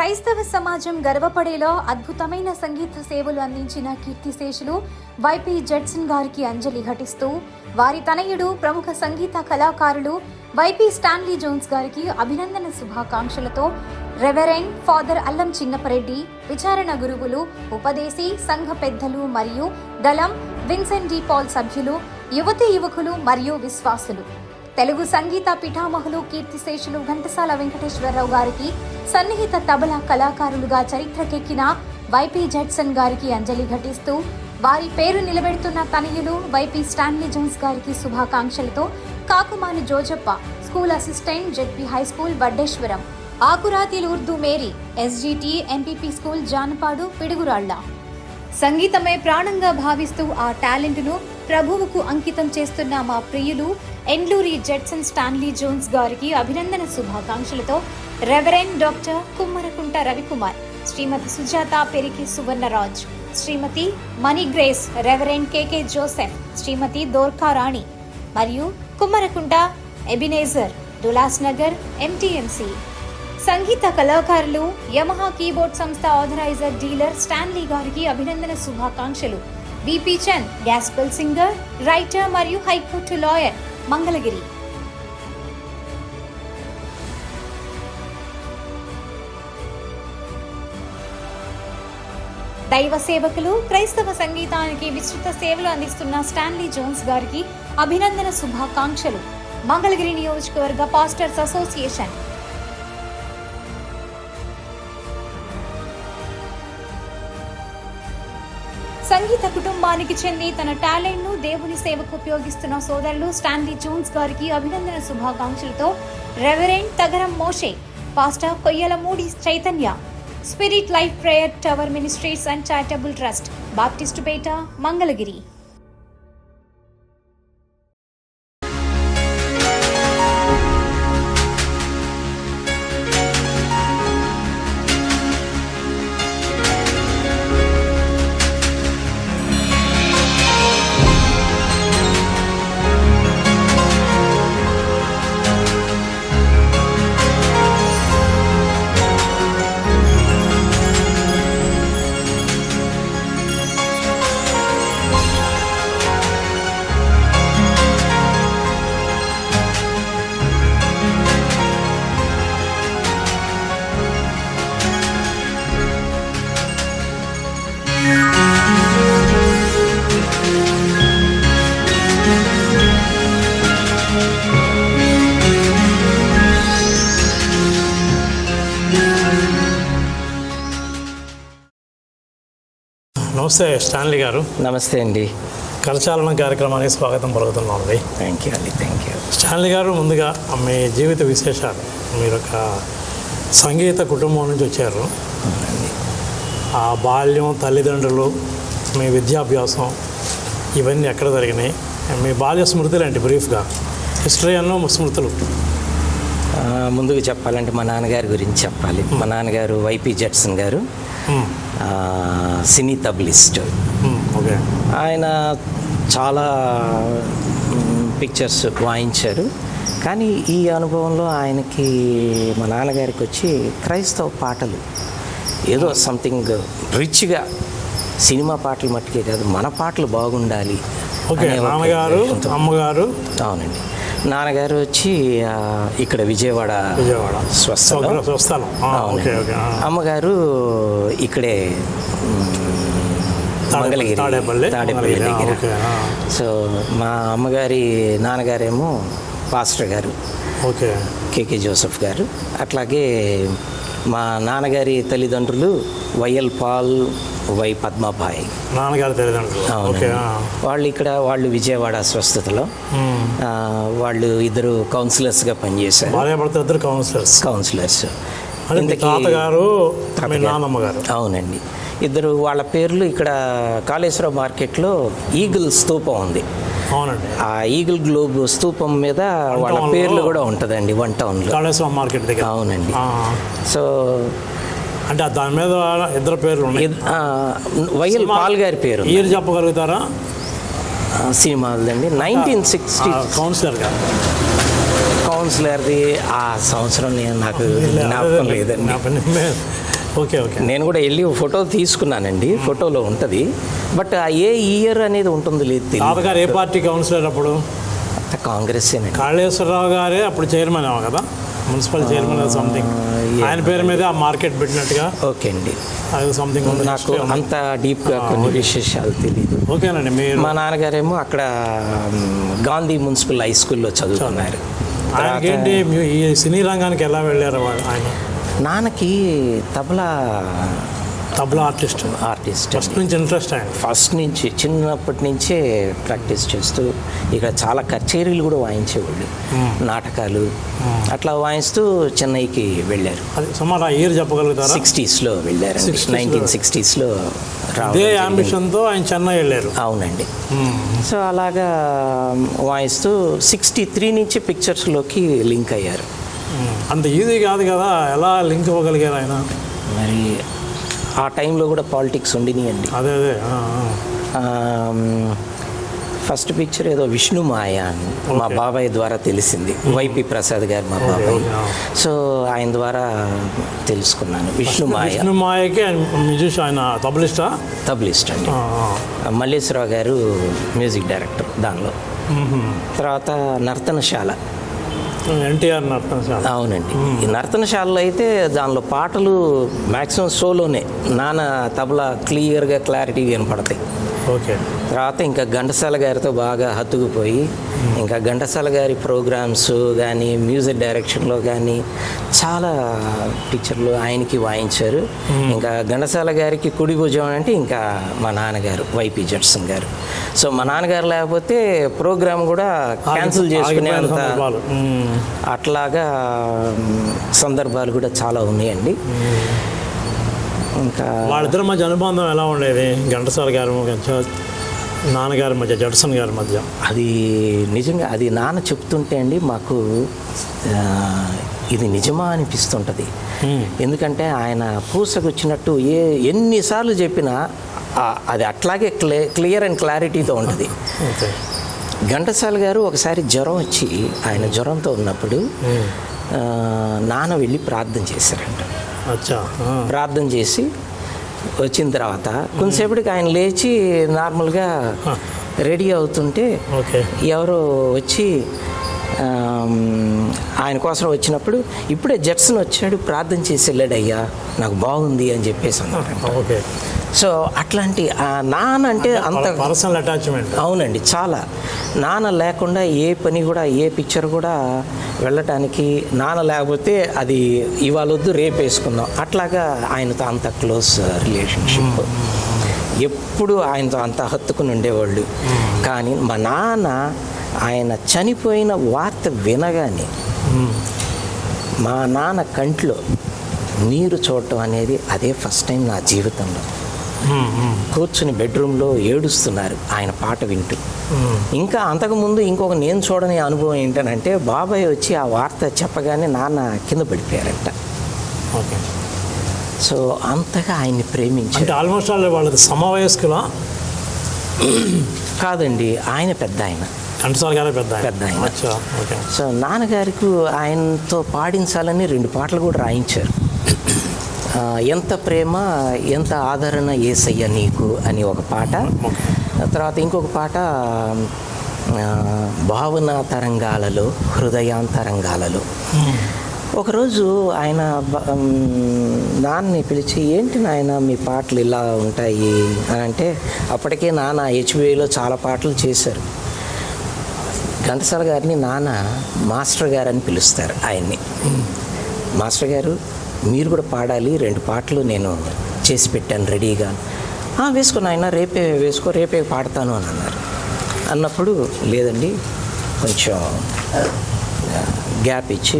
క్రైస్తవ సమాజం గర్వపడేలా అద్భుతమైన సంగీత సేవలు అందించిన కీర్తిశేషులు వైపీ జడ్సన్ గారికి అంజలి ఘటిస్తూ వారి తనయుడు ప్రముఖ సంగీత కళాకారులు వైపీ స్టాన్లీ జోన్స్ గారికి అభినందన శుభాకాంక్షలతో రెవరెండ్ ఫాదర్ అల్లం చిన్నపరెడ్డి, విచారణ గురువులు, ఉపదేశి, సంఘ పెద్దలు మరియు దళం విన్సెంట్ డి పాల్ సభ్యులు, యువతీ యువకులు మరియు విశ్వాసులు, తెలుగు సంగీత పిఠామహులు కీర్తిశేషులు ఘంటసాల వెంకటేశ్వరరావు గారికి, సన్నిహిత తబలా కళాకారులుగా చరిత్రకెక్కిన వైపీ జడ్సన్ గారికి అంజలి ఘటిస్తూ వారి పేరు నిలబెడుతున్న తనయులు వైపీ స్టాన్లీ జోన్స్ గారికి శుభాకాంక్షలతో Kakumani Jojappa, school assistant, ZP high school Vaddeswaram, Akurathil Urdu Mary, SGT MPP school Janapadu, Piduguralla. సంగీతమే ప్రాణంగా భావిస్తూ ఆ టాలెంట్ను ప్రభువుకు అంకితం చేస్తున్న మా ప్రియులు ఎండ్లూరి జడ్సన్ స్టాన్లీ జోన్స్ గారికి అభినందన శుభాకాంక్షలతో రెవరెండ్ డాక్టర్ కుమ్మరకుంట రవికుమార్, శ్రీమతి సుజాత పెరికి సువర్ణరాజ్, శ్రీమతి మనీ గ్రేస్, రెవరెండ్ కేకే జోసెఫ్, శ్రీమతి దోర్కా రాణి మరియు కుమ్మరకుంట ఎబినేజర్, దులాస్ నగర్, ఎంటీఎంసీ. సంగీత కళాకారులు యమహా కీబోర్డ్ సంస్థ ఆథరైజర్ డీలర్ స్టాన్లీ గారికి అభినందన శుభాకాంక్షలు. VP Chand, gospel singer, writer మరియు హైకోర్టు లాయర్, మంగళగిరి. దైవ సేవకులు, క్రైస్తవ సంగీతానికి విస్తృత సేవలు అందిస్తున్న స్టాన్లీ జోన్స్ గారికి అభినందన శుభాకాంక్షలు. మంగళగిరి నియోజకవర్గ పాస్టర్స్ అసోసియేషన్. సంగీత కుటుంబానికి చెంది తన టాలెంట్ ను దేవుని సేవకు ఉపయోగిస్తున్న సోదరులు స్టాన్లీ జోన్స్ గారికి అభినందన శుభాకాంక్షలతో reverend Tagaram Moshe, pastor Koyyalamudi Chaitanya, spirit life prayer tower ministries and charitable trust, Baptistupeta, Mangalagiri. నమస్తే స్టాన్లీ గారు. నమస్తే అండి. కరచాలనం కార్యక్రమానికి స్వాగతం పలుకుతున్నాం అండి. థ్యాంక్ యూ అండి. Thank you. స్టాన్లీ గారు, ముందుగా మీ జీవిత విశేషాలు. మీరు ఒక సంగీత కుటుంబం నుంచి వచ్చారు. ఆ బాల్యం, తల్లిదండ్రులు, మీ విద్యాభ్యాసం ఇవన్నీ ఎక్కడ జరిగినాయి? మీ బాల్య స్మృతులు ఏంటి బ్రీఫ్గా? హిస్టరీ అన్నో స్మృతులు. ముందుగా చెప్పాలంటే మా నాన్నగారి గురించి చెప్పాలి. మా నాన్నగారు వైపీ జడ్సన్ గారు, సినీ తబలిస్ట్. ఓకే. ఆయన చాలా పిక్చర్స్ వాయించారు. కానీ ఈ అనుభవంలో ఆయనకి, మా నాన్నగారికి వచ్చి క్రైస్తవ పాటలు ఏదో సంథింగ్ రిచ్గా, సినిమా పాటలు మట్టుకే కాదు, మన పాటలు బాగుండాలి. ఓకే. నాన్నగారు, అమ్మగారు? అవునండి. నాన్నగారు వచ్చి ఇక్కడ విజయవాడ స్వస్థలం. అమ్మగారు ఇక్కడే మంగళగిరి, తాడేపల్లి దగ్గర. సో మా అమ్మగారి నాన్నగారేమో పాస్టర్ గారు, ఓకే, కేకే జోసెఫ్ గారు. అట్లాగే మా నాన్నగారి తల్లిదండ్రులు వైఎల్ పాల్, వై పద్మాబాయి, నాన్నగారి తల్లిదండ్రులు. వాళ్ళు విజయవాడ స్వస్థతలో వాళ్ళు ఇద్దరు కౌన్సిలర్స్గా పనిచేశారు. కౌన్సిలర్స్. తాతగారు, నాన్నమ్మగారు. అవునండి. ఇద్దరు. వాళ్ళ పేర్లు ఇక్కడ కాళేశ్వరం మార్కెట్లో ఈగిల్ స్తూపం ఉంది. అవునండి. ఆ ఈగిల్ గ్లోబ్ స్తూపం మీద వాళ్ళ పేర్లు కూడా ఉంటుందండి, 1 టౌన్లో, కాళేశ్వరం మార్కెట్ దగ్గర. అవునండి. సో అంటే దాని మీద ఇద్దరు పేర్లు ఉన్నాయి. వైఎల్ పాల్ గారి పేరు. ఇయర్ చెప్పగలుగుతారా? సినిమాలండి 1960. కౌన్సిలర్ గారు కౌన్సిలర్ది ఆ సంవత్సరం నాకు జ్ఞాపకం లేదండి. Okay okay. నేను కూడా వెళ్ళి ఫోటో తీసుకున్నానండి, ఫోటోలో ఉంటుంది. బట్ ఏ ఇయర్ అనేది ఉంటుంది లేదు తాతగారు ఏ పార్టీ కౌన్సిలర్ అప్పుడు? కాంగ్రెస్. కాళేశ్వరరావు గారే అప్పుడు చైర్మన్ ఏమో కదా, మున్సిపల్ చైర్మన్ సంథింగ్. ఆయన పేరు మీద ఆ మార్కెట్ పెట్టినట్టుగా. ఓకే అండి, అది సంథింగ్ ఉంది. నాకు అంత డీప్గా కొన్ని విశేషాలు తెలియదు. ఓకేనండి. మీరు మా నాన్నగారేమో అక్కడ గాంధీ మున్సిపల్ హై స్కూల్లో చదువుకున్నారు. ఆయనకేంటి ఈ సినీ రంగానికి ఎలా వెళ్ళారు ఆయన? నాన్నకి తబలా ఆర్టిస్ట్ ఫస్ట్ నుంచి ఇంట్రెస్ట్. ఆయన ఫస్ట్ నుంచి చిన్నప్పటి నుంచే ప్రాక్టీస్ చేస్తూ ఇక్కడ చాలా కచేరీలు కూడా వాయించేవాళ్ళు, నాటకాలు అట్లా వాయిస్తూ చెన్నైకి వెళ్ళారు. అది సుమారు ఆ ఇయర్ చెప్పగలుగుతారా? 60s వెళ్ళారు, 1960s అదే అంబిషన్తో ఆయన చెన్నై వెళ్ళారు. అవునండి. సో అలాగా వాయిస్తూ 63 నుంచి పిక్చర్స్లోకి లింక్ అయ్యారు. అంత ఈజీ కాదు కదా, ఎలా లింక్ అవ్వగలిగారు ఆయన? మరి ఆ టైంలో కూడా పాలిటిక్స్ ఉండినాయండి. అదే ఫస్ట్ పిక్చర్ ఏదో విష్ణు మాయ అని మా బాబాయ్ ద్వారా తెలిసింది. వైపి ప్రసాద్ గారు మా బాబాయ్. సో ఆయన ద్వారా తెలుసుకున్నాను విష్ణు మాయకి. ఆయన తబలిస్ట్ అండి. మల్లేశ్వరరావు గారు మ్యూజిక్ డైరెక్టర్ దానిలో. తర్వాత నర్తనశాల, ఎన్టీఆర్ నర్తనశాల. అవునండి. ఈ నర్తనశాలలో అయితే దానిలో పాటలు మ్యాక్సిమం సోలోనే, నాన్న తబలా క్లియర్గా క్లారిటీగా వినపడతాయి. ఓకే. తర్వాత ఇంకా ఘంటసాల గారితో బాగా హత్తుకుపోయి ఇంకా ఘంటసాల గారి ప్రోగ్రామ్స్ కానీ మ్యూజిక్ డైరెక్షన్లో కానీ చాలా పిక్చర్లు ఆయనకి వాయించారు. ఇంకా ఘంటసాల గారికి కుడి భుజం అంటే ఇంకా మా నాన్నగారు వైపి జడ్సన్ గారు. సో మా నాన్నగారు లేకపోతే ప్రోగ్రామ్ కూడా క్యాన్సిల్ చేసుకునేంత అట్లాగా సందర్భాలు కూడా చాలా ఉన్నాయండి. ఇంకా వాళ్ళిద్దరి మధ్య అనుబంధం ఎలా ఉండేది? ఘంటసాల గారి నాన్నగారి మధ్య, జడ్సన్ గారి మధ్య? అది నిజంగా అది నాన్న చెప్తుంటే అండి మాకు ఇది నిజమా అనిపిస్తుంటుంది. ఎందుకంటే ఆయన పూసకొచ్చినట్టు ఎన్నిసార్లు చెప్పినా అది అట్లాగే క్లియర్ అండ్ క్లారిటీతో ఉంటుంది. ఘంటసాల గారు ఒకసారి జ్వరం వచ్చి ఆయన జ్వరంతో ఉన్నప్పుడు నాన్న వెళ్ళి ప్రార్థన చేశారంట. ప్రార్థన చేసి వచ్చిన తర్వాత కొంతసేపటికి ఆయన లేచి నార్మల్గా రెడీ అవుతుంటే ఎవరో వచ్చి ఆయన కోసం వచ్చినప్పుడు ఇప్పుడే జడ్సన్ వచ్చాడు, ప్రార్థన చేసి వెళ్ళాడయ్యా, నాకు బాగుంది అని చెప్పేసి అన్నారు. సో అట్లాంటి నాన్న అంటే అంత పర్సనల్ అటాచ్మెంట్. అవునండి, చాలా. నాన్న లేకుండా ఏ పని కూడా, ఏ పిక్చర్ కూడా వెళ్ళటానికి నాన్న లేకపోతే అది ఇవాళ వద్దు రేపు వేసుకుందాం అట్లాగా ఆయనతో అంత క్లోజ్ రిలేషన్షిప్. ఎప్పుడు ఆయనతో అంత హత్తుకుని ఉండేవాళ్ళు. కానీ మా నాన్న ఆయన చనిపోయిన వార్త వినగానే మా నాన్న కంట్లో నీరు చూడటం అనేది అదే ఫస్ట్ టైం నా జీవితంలో. కూర్చుని బెడ్రూమ్లో ఏడుస్తున్నారు ఆయన పాట వింటూ. ఇంకా అంతకుముందు ఇంకొక నేను చూడని అనుభవం ఏంటంటే బాబాయ్ వచ్చి ఆ వార్త చెప్పగానే నాన్న కింద పడిపోయారంట. ఓకే. సో అంతగా ఆయన్ని ప్రేమించారు. ఆల్మోస్ట్ వాళ్ళది సమవయస్కులా? కాదండి, ఆయన పెద్ద ఆయన, ఘంటసాల గారే పెద్ద ఆయన. సో నాన్నగారికి ఆయనతో పాడించాలని 2 పాటలు కూడా రాయించారు. ఎంత ప్రేమ ఎంత ఆదరణ యేసయ్య నీకు అని ఒక పాట. తర్వాత ఇంకొక పాట భావనా తరంగాలలో హృదయాంతరంగాలలో. ఒకరోజు ఆయన నాన్నని పిలిచి ఏంటి నాయన మీ పాటలు ఇలా ఉంటాయి అని అంటే, అప్పటికే నాన్న హెచ్బిఐలో చాలా పాటలు చేశారు. ఘంటసాల గారిని నాన్న మాస్టర్ గారు అని పిలుస్తారు ఆయన్ని. మాస్టర్ గారు మీరు కూడా పాడాలి, 2 పాటలు నేను చేసి పెట్టాను రెడీగా. వేసుకుని ఆయన రేపే వేసుకో, రేపే పాడతాను అని అన్నారు. అన్నప్పుడు లేదండి కొంచెం గ్యాప్ ఇచ్చి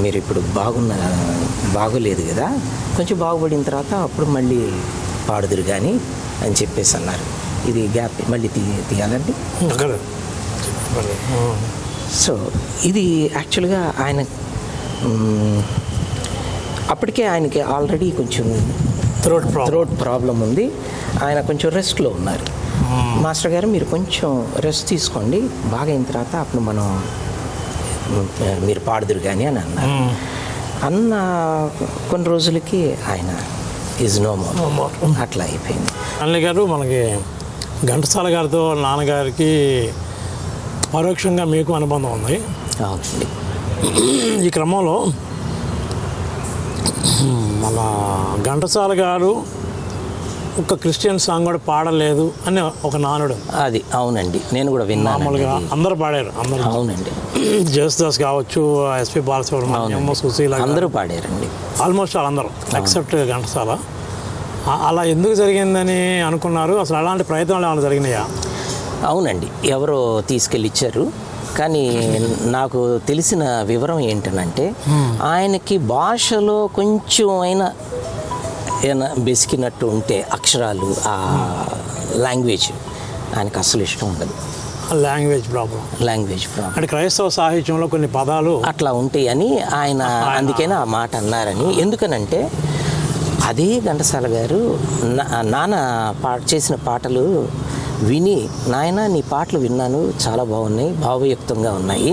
మీరు ఇప్పుడు బాగోలేదు కదా, కొంచెం బాగుపడిన తర్వాత అప్పుడు మళ్ళీ పాడుదురు కానీ అని చెప్పేసి అన్నారు. ఇది గ్యాప్ మళ్ళీ తీయాలండి. సో ఇది యాక్చువల్గా ఆయన అప్పటికే ఆయనకి ఆల్రెడీ కొంచెం థ్రోట్ ప్రాబ్లం ఉంది. ఆయన కొంచెం రెస్ట్లో ఉన్నారు. మాస్టర్ గారు మీరు కొంచెం రెస్ట్ తీసుకోండి, బాగా అయిన తర్వాత అప్పుడు మనం మీరు పాడుదురు కానీ అని అన్నారు. అన్న కొన్ని రోజులకి ఆయన ఈజ్ నో మోర్, అట్లా అయిపోయింది. అన్నయ్య గారు, మనకి ఘంటసాల గారితో నాన్నగారికి పరోక్షంగా మీకు అనుబంధం ఉంది. అవునండి. ఈ క్రమంలో మన ఘంటసాల గారు ఒక క్రిస్టియన్ సాంగ్ కూడా పాడలేదు అని ఒక నానుడు. అది అవునండి, నేను కూడా విన్నాను. మామూలుగా అందరూ పాడారు, అందరూ. అవునండి. జేసుదాస్ కావచ్చు, ఎస్పి బాలసుబ్రహ్మణ్యం, సుశీల, అందరూ పాడారండి. ఆల్మోస్ట్ అందరూ ఎక్సెప్ట్ ఘంటసాల. అలా ఎందుకు జరిగిందని అనుకున్నారు? అసలు అలాంటి ప్రయత్నాలు ఏమైనా జరిగినాయా? అవునండి, ఎవరో తీసుకెళ్ళి ఇచ్చారు. కానీ నాకు తెలిసిన వివరం ఏంటనంటే ఆయనకి భాషలో కొంచెం అయినా ఏమైనా బెసికినట్టు ఉంటే అక్షరాలు, ఆ లాంగ్వేజ్ ఆయనకు అసలు ఇష్టం ఉండదు. లాంగ్వేజ్ ప్రాబ్లం అంటే క్రైస్తవ సాహిత్యంలో కొన్ని పదాలు అట్లా ఉంటాయి అని ఆయన అందుకనే ఆ మాట అన్నారని. ఎందుకనంటే అదే ఘంటసాల గారు నాన్న చేసిన పాటలు విని, నాయన నీ పాటలు విన్నాను, చాలా బాగున్నాయి, భావయుక్తంగా ఉన్నాయి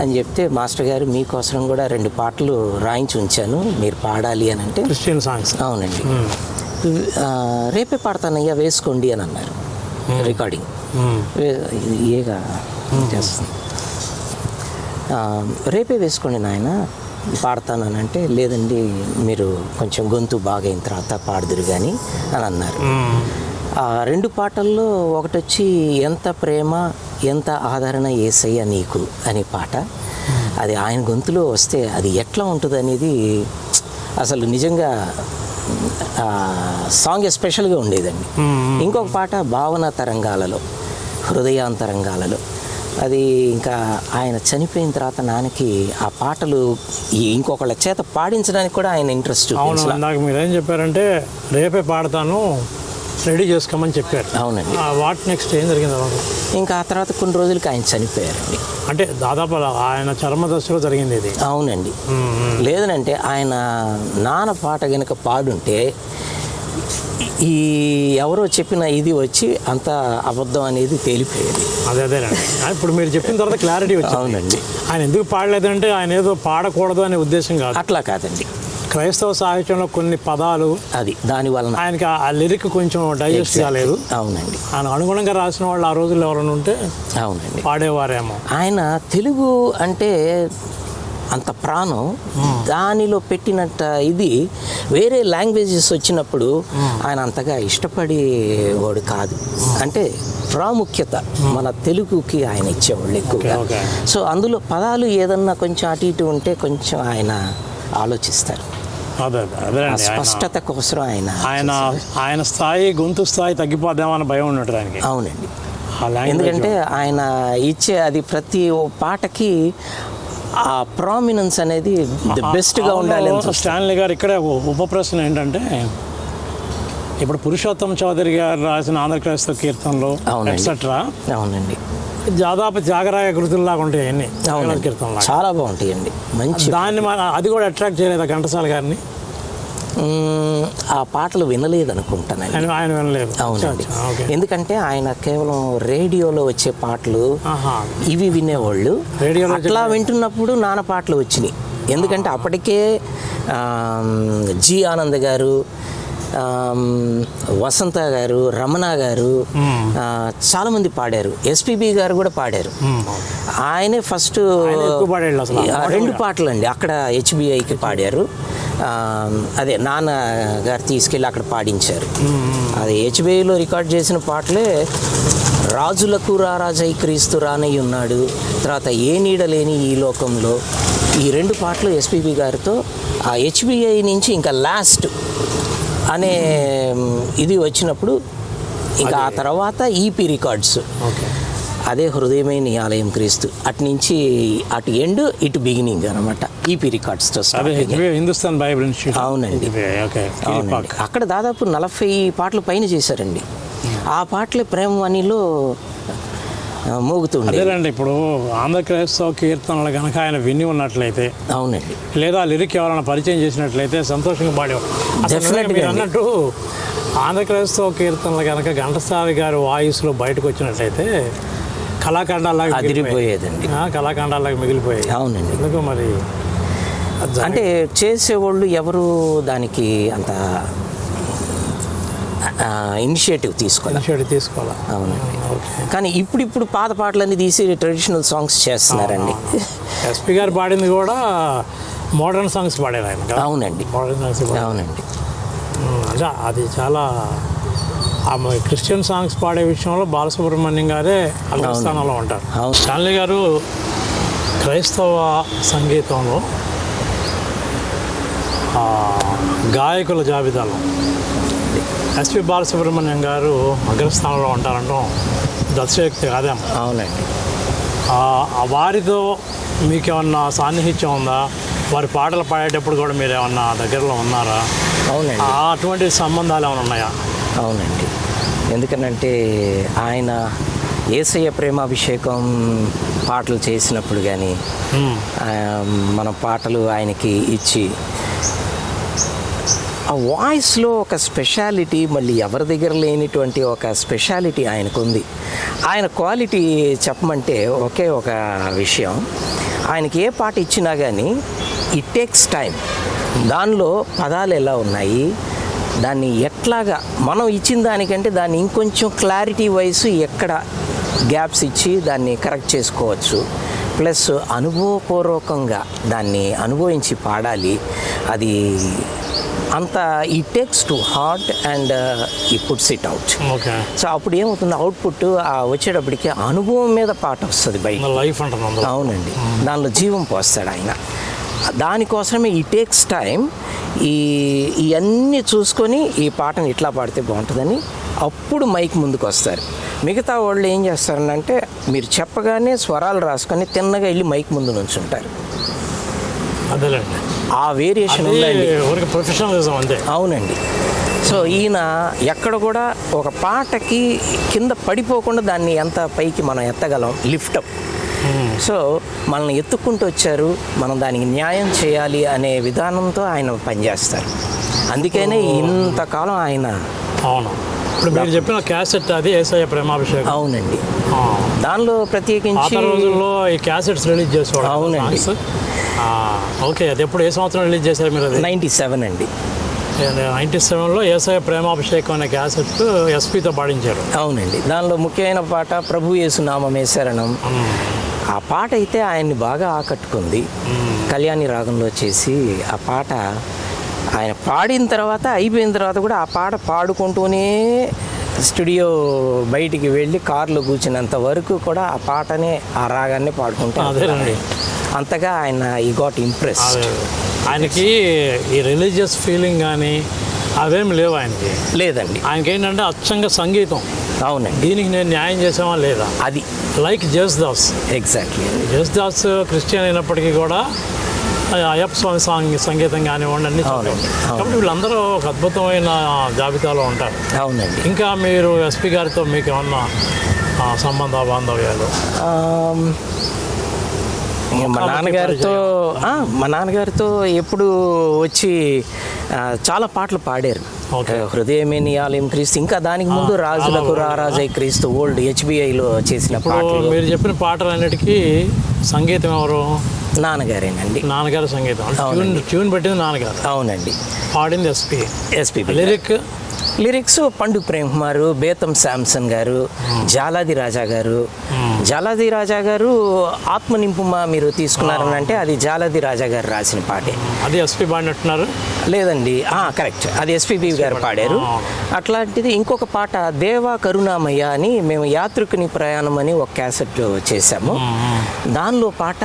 అని చెప్తే, మాస్టర్ గారు మీకోసం కూడా 2 పాటలు రాయించి ఉంచాను, మీరు పాడాలి అని అంటే, క్రిస్టియన్ సాంగ్స్. అవునండి. రేపే పాడతానయ్యా, వేసుకోండి అని అన్నారు. రికార్డింగ్ ఏగా చేస్తుంది. రేపే వేసుకోండి నాయన, పాడతానని అంటే, లేదండి మీరు కొంచెం గొంతు బాగా అయిన తర్వాత పాడుదురు కానీ అని అన్నారు. ఆ 2 పాటల్లో ఒకటొచ్చి ఎంత ప్రేమ ఎంత ఆదరణ యేసయ్య నీకు అనే పాట. అది ఆయన గొంతులో వస్తే అది ఎట్లా ఉంటుంది అనేది అసలు నిజంగా సాంగ్ ఎస్పెషల్గా ఉండేదండి. ఇంకొక పాట భావన తరంగాలలో, హృదయాంతరంగాలలో. అది ఇంకా ఆయన చనిపోయిన తర్వాత నాన్నకి ఆ పాటలు ఇంకొకళ్ళ చేత పాడించడానికి కూడా ఆయన ఇంట్రెస్ట్. నాకు మీరేం చెప్పారంటే రేపే పాడతాను, రెడీ చేసుకోమని చెప్పారు. అవునండి. వాట్ నెక్స్ట్ ఏం జరిగింది? ఇంకా ఆ తర్వాత కొన్ని రోజులకి ఆయన చనిపోయారండి. అంటే దాదాపు ఆయన చర్మదశలో జరిగింది ఇది. అవునండి. లేదనంటే ఆయన నాన్న పాట కనుక పాడుంటే ఈ ఎవరో చెప్పిన ఇది వచ్చి అంత అబద్ధం అనేది తేలిపోయేది. అదేనండి. ఇప్పుడు మీరు చెప్పిన తర్వాత క్లారిటీ వచ్చింది. అవునండి. ఆయన ఎందుకు పాడలేదంటే ఆయన ఏదో పాడకూడదు అనే ఉద్దేశం కాదు, అట్లా కాదండి. క్రైస్తవ సాహిత్యంలో కొన్ని పదాలు అది దాని వలన ఆయనకి ఆ లిరిక్ కొంచెం డైజెస్ట్ కాలేదు. అవునండి. ఆయన అనుగుణంగా రాసిన వాళ్ళు ఆ రోజుల్లో ఎవరైనా ఉంటే అవునండి పాడేవారేమో. ఆయన తెలుగు అంటే అంత ప్రాణం, దానిలో పెట్టినట్ట ఇది వేరే లాంగ్వేజెస్ వచ్చినప్పుడు ఆయన అంతగా ఇష్టపడేవాడు కాదు. అంటే ప్రాముఖ్యత మన తెలుగుకి ఆయన ఇచ్చేవాళ్ళు ఎక్కువగా. సో అందులో పదాలు ఏదన్నా కొంచెం అటు ఇటు ఉంటే కొంచెం ఆయన ఆలోచిస్తారు. స్పష్టత కోసం ఆయన స్థాయి, గొంతు స్థాయి తగ్గిపోద్దామని భయం ఉన్నట్టు ఆయనకి. అవునండి. ఎందుకంటే ఆయన ఇచ్చే అది ప్రతి పాటకి ఆ ప్రామినెన్స్ అనేది బెస్ట్గా ఉండాలి. స్టాన్లీ గారు ఇక్కడే ఉప ప్రశ్న ఏంటంటే, ఇప్పుడు పురుషోత్తం చౌదరి గారు రాసిన ఆంధ్రక్రైస్తవ కీర్తనలు ఎట్సెట్రా, అవునండి, దాదాపు జాగరాయ కృతుల్లాగా ఉంటాయి అన్ని కీర్తనలు, చాలా బాగుంటాయండి. మంచి దాన్ని అది కూడా అట్రాక్ట్ చేయలేదా ఘంటసాల గారిని? ఆ పాటలు వినలేదు అనుకుంటానండి. ఆయన వినలేదు. అవునండి. ఎందుకంటే ఆయన కేవలం రేడియోలో వచ్చే పాటలు ఇవి వినేవాళ్ళు. అట్లా వింటున్నప్పుడు నాన్న పాటలు వచ్చినాయి. ఎందుకంటే అప్పటికే జి ఆనంద్ గారు, వసంత గారు, రమణ గారు చాలామంది పాడారు. ఎస్పీబీ గారు కూడా పాడారు. ఆయనే ఫస్ట్ 2 పాటలు అండి అక్కడ హెచ్బిఐకి పాడారు. అదే నాన్న గారు తీసుకెళ్ళి అక్కడ పాడించారు. అది హెచ్బిఐలో రికార్డ్ చేసిన పాటలే రాజులకు రారాజై క్రీస్తు రానయ్య ఉన్నాడు, తర్వాత ఏ నీడ లేని ఈ లోకంలో. ఈ 2 పాటలు ఎస్పీబీ గారితో ఆ హెచ్బిఐ నుంచి ఇంకా లాస్ట్ అనే ఇది వచ్చినప్పుడు ఇంకా ఆ తర్వాత ఈపీ రికార్డ్స్. అదే హృదయమే నీ ఆలయం క్రీస్తు, అటు నుంచి అటు ఎండ్ ఇటు బిగినింగ్ అనమాట. ఈపీ రికార్డ్స్తో హిందుస్థాన్ బైబిల్. అవునండి. అవునండి. అక్కడ దాదాపు 40 పాటలు పైన చేశారండి. ఆ పాటలే ప్రేమ వాణిలో మోగుతుండే. అదేనండి, ఇప్పుడు ఆంధ్రక్రైస్తవ కీర్తనలు కనుక ఆయన విని ఉన్నట్లయితే, అవునండి, లేదా లిరిక్ ఎవరైనా పరిచయం చేసినట్లయితే సంతోషంగా పాడేవారు. అన్నట్టు ఆంధ్రక్రైస్తవ కీర్తనలు కనుక ఘంటసాల గారి వాయిస్లో బయటకు వచ్చినట్లయితే కళాఖండాలాగా అదిరిపోయేదండి. కళాఖండాలాగా మిగిలిపోయాయి. అవునండి. ఎందుకు మరి అంటే చేసేవాళ్ళు ఎవరు దానికి అంత ఇనిషియేటివ్ తీసుకోవాలి. అవునండి. కానీ ఇప్పుడు పాత పాటలన్నీ తీసి ట్రెడిషనల్ సాంగ్స్ చేస్తున్నారండి. ఎస్పి గారు పాడింది కూడా మోడర్న్ సాంగ్స్ పాడారు ఆయన. అవునండి. మోడర్న్ సాంగ్స్ అవునండి. అంటే అది చాలా క్రిస్టియన్ సాంగ్స్ పాడే విషయంలో బాలసుబ్రహ్మణ్యం గారే అగ్రస్థానంలో ఉంటారు. స్టాన్లీ గారు క్రైస్తవ సంగీతంలో గాయకుల జాబితాలో ఎస్పి బాలసుబ్రహ్మణ్యం గారు అగ్రస్థానంలో ఉంటారంటాం దర్శక్తి కాదేమో. అవునండి. వారితో మీకేమన్నా సాన్నిహిత్యం ఉందా? వారి పాటలు పాడేటప్పుడు కూడా మీరు ఏమన్నా దగ్గరలో ఉన్నారా? అవునండి. అటువంటి సంబంధాలు ఏమైనా ఉన్నాయా? అవునండి. ఎందుకనంటే ఆయన యేసయ్య ప్రేమాభిషేకం పాటలు చేసినప్పుడు కానీ మన పాటలు ఆయనకి ఇచ్చి ఆ వాయిస్లో ఒక స్పెషాలిటీ, మళ్ళీ ఎవరి దగ్గర లేనిటువంటి ఒక స్పెషాలిటీ ఆయనకు ఉంది. ఆయన క్వాలిటీ చెప్పమంటే ఒకే ఒక విషయం, ఆయనకి ఏ పాట ఇచ్చినా కానీ ఇట్ టేక్స్ టైం. దానిలో పదాలు ఎలా ఉన్నాయి, దాన్ని ఎట్లాగా మనం ఇచ్చిన దానికంటే దాన్ని ఇంకొంచెం క్లారిటీ వైస్ ఎక్కడ గ్యాప్స్ ఇచ్చి దాన్ని కరెక్ట్ చేసుకోవచ్చు. ప్లస్ అనుభవపూర్వకంగా దాన్ని అనుభవించి పాడాలి. అది అంత ఈ టేక్స్ టు హార్ట్ అండ్ ఈ పుట్స్ ఇట్ అవుట్. సో అప్పుడు ఏమవుతుంది, అవుట్పుట్ వచ్చేటప్పటికి అనుభవం మీద పాట వస్తుంది బయట. లైఫ్ అంటున్నాం. అవునండి. దానిలో జీవం పోస్తాడు ఆయన. దానికోసమే ఈ టేక్స్ టైం. ఇవన్నీ చూసుకొని ఈ పాటను ఇట్లా పాడితే బాగుంటుందని అప్పుడు మైక్ ముందుకు వస్తారు. మిగతా వాళ్ళు ఏం చేస్తారంటే మీరు చెప్పగానే స్వరాలు రాసుకొని తిన్నగా వెళ్ళి మైక్ ముందు నుంచుంటారు. అదేలేండి, ఆ వేరియేషన్ ఉందండి. ప్రొఫెషనలిజం అంతే. అవునండి. సో ఈయన ఎక్కడ కూడా ఒక పాటకి కింద పడిపోకుండా దాన్ని ఎంత పైకి మనం ఎత్తగలం, లిఫ్టప్. సో మనల్ని ఎత్తుక్కుంటూ వచ్చారు, మనం దానికి న్యాయం చేయాలి అనే విధానంతో ఆయన పనిచేస్తారు. అందుకనే ఇంతకాలం ఆయన. అవును. ఇప్పుడు మీరు చెప్పిన క్యాసెట్ అది యేసయ్య ప్రేమాభిషేకం. అవునండి. దానిలో ప్రత్యేకించి రోజుల్లో ఈ క్యాసెట్స్ రిలీజ్ చేసేవాడు. అవునండి. ఓకే, అది ఎప్పుడు ఏ సంవత్సరం రిలీజ్ చేశారు మీరు? 97 అండి. 97లో యేసయ్య ప్రేమాభిషేకం అనే క్యాసెట్ ఎస్పీతో పాడించారు. అవునండి. దానిలో ముఖ్యమైన పాట ప్రభు యేసు నామమే శరణం. ఆ పాట అయితే ఆయన్ని బాగా ఆకట్టుకుంది. కళ్యాణి రాగంలో చేసి ఆ పాట ఆయన పాడిన తర్వాత అయిపోయిన తర్వాత కూడా ఆ పాట పాడుకుంటూనే స్టూడియో బయటికి వెళ్ళి కారులో కూర్చున్నంత వరకు కూడా ఆ పాటనే, ఆ రాగాన్ని పాడుకుంటూ అంతగా ఆయన ఈ గాట్ ఇంప్రెస్. ఆయనకి ఈ రిలీజియస్ ఫీలింగ్ కానీ అవేమి లేవు ఆయనకి. లేదండి. ఆయనకి ఏంటంటే అచ్చంగా సంగీతం. అవునండి. దీనికి నేను న్యాయం చేసామా లేదా అది. Like Jesudas. Exactly. Jesudas Christian అయినప్పటికీ కూడా అయ్యప్ప స్వామి సంగీతం కానివ్వండి అన్ని. కాబట్టి వీళ్ళందరూ ఒక అద్భుతమైన జాబితాలో ఉంటారు. అవునండి. ఇంకా మీరు ఎస్పీ గారితో మీకు ఏమన్నా సంబంధ బాంధవ్యాలు? మా నాన్నగారితో ఎప్పుడు వచ్చి చాలా పాటలు పాడారు. హృదయమే నీ ఆలయం క్రీస్తు, ఇంకా దానికి ముందు రాజులకు రారాజై క్రీస్తు ఓల్డ్ హెచ్బిఐలో చేసిన పాటలు. మీరు చెప్పిన పాటలన్నిటికీ సంగీతం ఎవరు? నాన్నగారేనండి. నాన్నగారు సంగీతం, ట్యూన్ పెట్టింది నాన్నగారు. అవునండి. పాడింది ఎస్పీ. లిరిక్స్ పండు ప్రేమ్ కుమార్, బేతం శాంసన్ గారు, జాలాది రాజా గారు. జాలాది రాజా గారు ఆత్మ నింపుమా మీరు తీసుకున్నారని అంటే అది జాలాది రాజా గారు రాసిన పాటే. అది ఎస్పీ పాడినట్టున్నారు. లేదండి, కరెక్ట్, అది ఎస్పీబీ గారు పాడారు. అట్లాంటిది ఇంకొక పాట దేవా కరుణామయ్య అని మేము యాత్రికుని ప్రయాణం అని ఒక క్యాసెట్ చేశాము. దానిలో పాట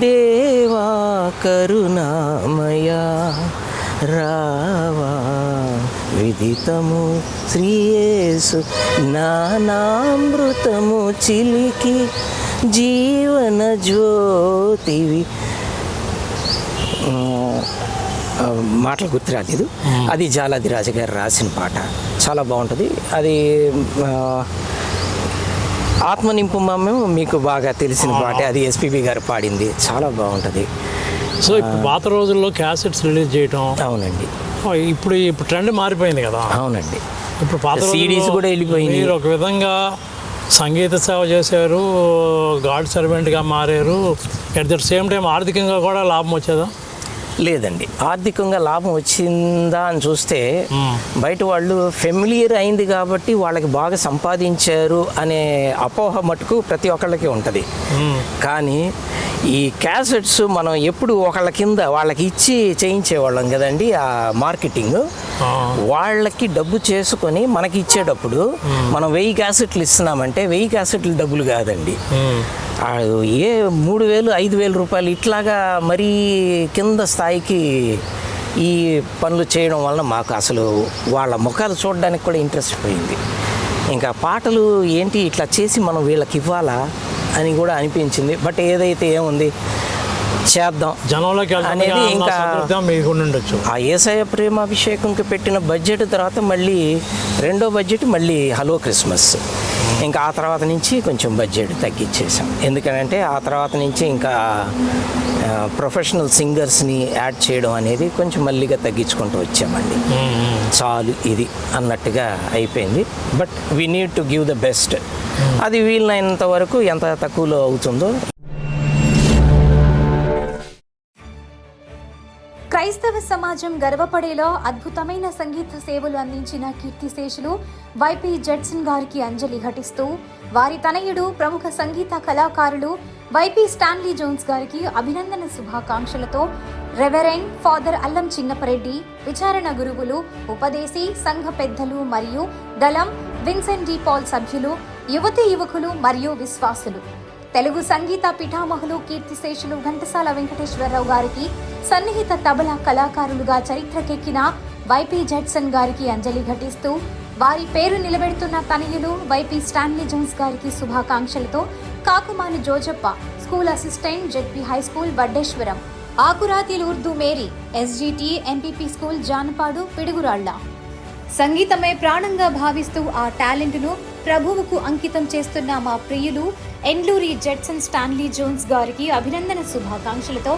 దేవా కరుణామయ్య రావా విదితము శ్రీయేసు నానామృతము చిలికి జీవన జ్యోతివి. మాటలు గుర్తురాలేదు. అది జాలాది రాజు గారు రాసిన పాట, చాలా బాగుంటుంది. అది ఆత్మ నింపుమేమో మీకు బాగా తెలిసిన పాటే, అది ఎస్పీబీ గారు పాడింది, చాలా బాగుంటుంది. సో ఇప్పుడు పాత రోజుల్లో క్యాసెట్స్ రిలీజ్ చేయటం. అవునండి. ఇప్పుడు ట్రెండ్ మారిపోయింది కదా. అవునండి. ఇప్పుడు పాత సిడీస్ కూడా వెళ్ళిపోయింది. మీరు ఒక విధంగా సంగీత సేవ చేశారు, గాడ్ సర్వెంట్గా మారారు. ఎట్ ద సేమ్ టైం ఆర్థికంగా కూడా లాభం వచ్చేదా? లేదండి, ఆర్థికంగా లాభం వచ్చిందా అని చూస్తే బయట వాళ్ళు ఫెమిలియర్ అయింది కాబట్టి వాళ్ళకి బాగా సంపాదించారు అనే అపోహ మటుకు ప్రతి ఒక్కళ్ళకి ఉంటుంది. కానీ ఈ క్యాసెట్స్ మనం ఎప్పుడు ఒకళ్ళ కింద వాళ్ళకి ఇచ్చి చేయించేవాళ్ళం కదండి. ఆ మార్కెటింగ్ వాళ్ళకి డబ్బు చేసుకొని మనకి ఇచ్చేటప్పుడు మనం 1000 క్యాసెట్లు ఇస్తున్నామంటే 1000 క్యాసెట్లు డబ్బులు కాదండి. ఏ 3000 5000 రూపాయలు ఇట్లాగా మరీ కింద స్థాయికి ఈ పనులు చేయడం వలన మాకు అసలు వాళ్ళ ముఖాలు చూడడానికి కూడా ఇంట్రెస్ట్ పోయింది. ఇంకా పాటలు ఏంటి ఇట్లా చేసి మనం వీళ్ళకి ఇవ్వాలా అని కూడా అనిపించింది. బట్ ఏదైతే ఏముంది చేద్దాం జనంలోకి అనేది ఇంకా ఉండొచ్చు. ఆ యేసయ్య ప్రేమాభిషేకంకి పెట్టిన బడ్జెట్ తర్వాత మళ్ళీ రెండో బడ్జెట్ మళ్ళీ హలో క్రిస్మస్. ఇంకా ఆ తర్వాత నుంచి కొంచెం బడ్జెట్ తగ్గించేసాం. ఎందుకంటే ఆ తర్వాత నుంచి ఇంకా ప్రొఫెషనల్ సింగర్స్ని యాడ్ చేయడం అనేది కొంచెం మళ్ళీగా తగ్గించుకుంటూ వచ్చామండి. చాలు ఇది అన్నట్టుగా అయిపోయింది. But we need to give the best. అది వీలైనంత వరకు ఎంత తక్కువలో అవుతుందో. క్రైస్తవ సమాజం గర్వపడేలా అద్భుతమైన సంగీత సేవలు అందించిన కీర్తిశేషులు వైపీ జడ్సన్ గారికి అంజలి ఘటిస్తూ వారి తనయుడు ప్రముఖ సంగీత కళాకారులు వైపీ స్టాన్లీ జోన్స్ గారికి అభినందన శుభాకాంక్షలతో రెవరెండ్ ఫాదర్ అల్లం చిన్నపరెడ్డి, విచారణ గురువులు, ఉపదేశి సంఘ పెద్దలు మరియు దళం విన్సెంట్ డి పాల్ సభ్యులు, యువతీ యువకులు మరియు విశ్వాసులు, తెలుగు సంగీత పిఠామహులు కీర్తిశేషులు ఘంటసాల వెంకటేశ్వరరావు గారికి సన్నిహిత తబలా కళాకారులుగా చరిత్రకెక్కిన వైపీ జడ్సన్ గారికి అంజలి ఘటిస్తూ వారి పేరు నిలబెడుతున్న తనయులు వైపీ స్టాన్లీ జోన్స్ గారికి శుభాకాంక్షలతో Kakumanu Jojappa, school assistant, ZP high school Vaddeswaram, Akurathil Urdu Mary, SGT MPP school Janapadu, Piduguralla. సంగీతమే ప్రాణంగా భావిస్తూ ఆ టాలెంట్ను ప్రభువుకు అంకితం చేస్తున్న మా ప్రియులు ఎండ్లూరి జడ్సన్ స్టాన్లీ జోన్స్ గారికి అభినందన శుభాకాంక్షలతో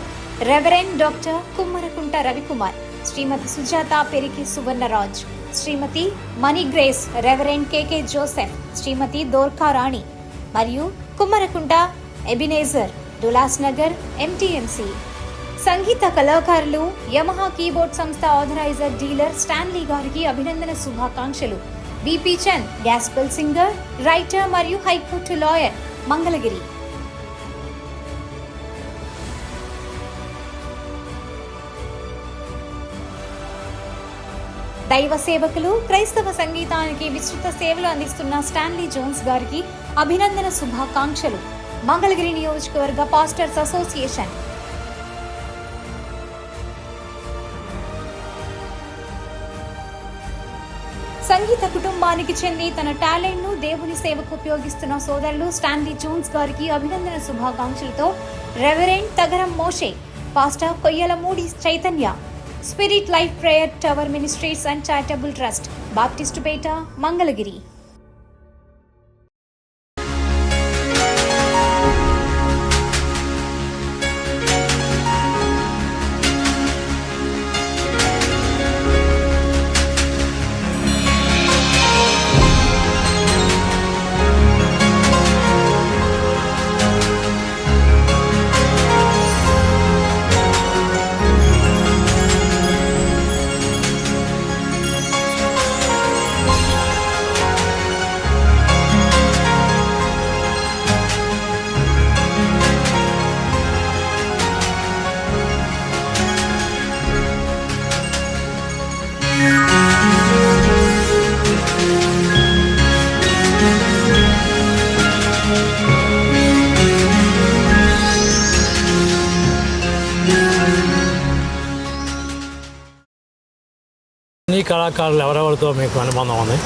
రెవరెండ్ డాక్టర్ కుమ్మరకుంట రవికుమార్, శ్రీమతి సుజాత పెరికి సువర్ణరాజ్, శ్రీమతి మనీ గ్రేస్, రెవరెండ్ కేకే జోసెఫ్, శ్రీమతి దోర్కా రాణి మరియు కుమ్మరకుంట ఎబినేజర్, దులాస్ నగర్ ఎంటీఎంసీ. సంగీత కళాకారులు యమహా కీబోర్డ్ సంస్థ ఆథరైజర్ డీలర్ స్టాన్లీ గారికి అభినందన శుభాకాంక్షలు. BP Chand, gospel singer, writer మరియు హైకోర్టు లాయర్, మంగళగిరి. దైవ సేవకులు, క్రైస్తవ సంగీతానికి విస్తృత సేవలు అందిస్తున్న స్టాన్లీ జోన్స్ గారికి అభినందన శుభాకాంక్షలు. మంగళగిరి నియోజకవర్గ పాస్టర్స్ అసోసియేషన్. సంగీత కుటుంబానికి చెంది తన టాలెంట్ను దేవుని సేవకు ఉపయోగిస్తున్న సోదరులు స్టాన్లీ జోన్స్ గారికి అభినందన శుభాకాంక్షలతో reverend Tagaram Moshe, pastor Koyyalamudi Chaitanya, spirit life prayer tower ministries and charitable trust, Baptistupeta, Mangalagiri. ఈ కళాకారులు ఎవరెవరితో మీకు అనుబంధం ఉంది?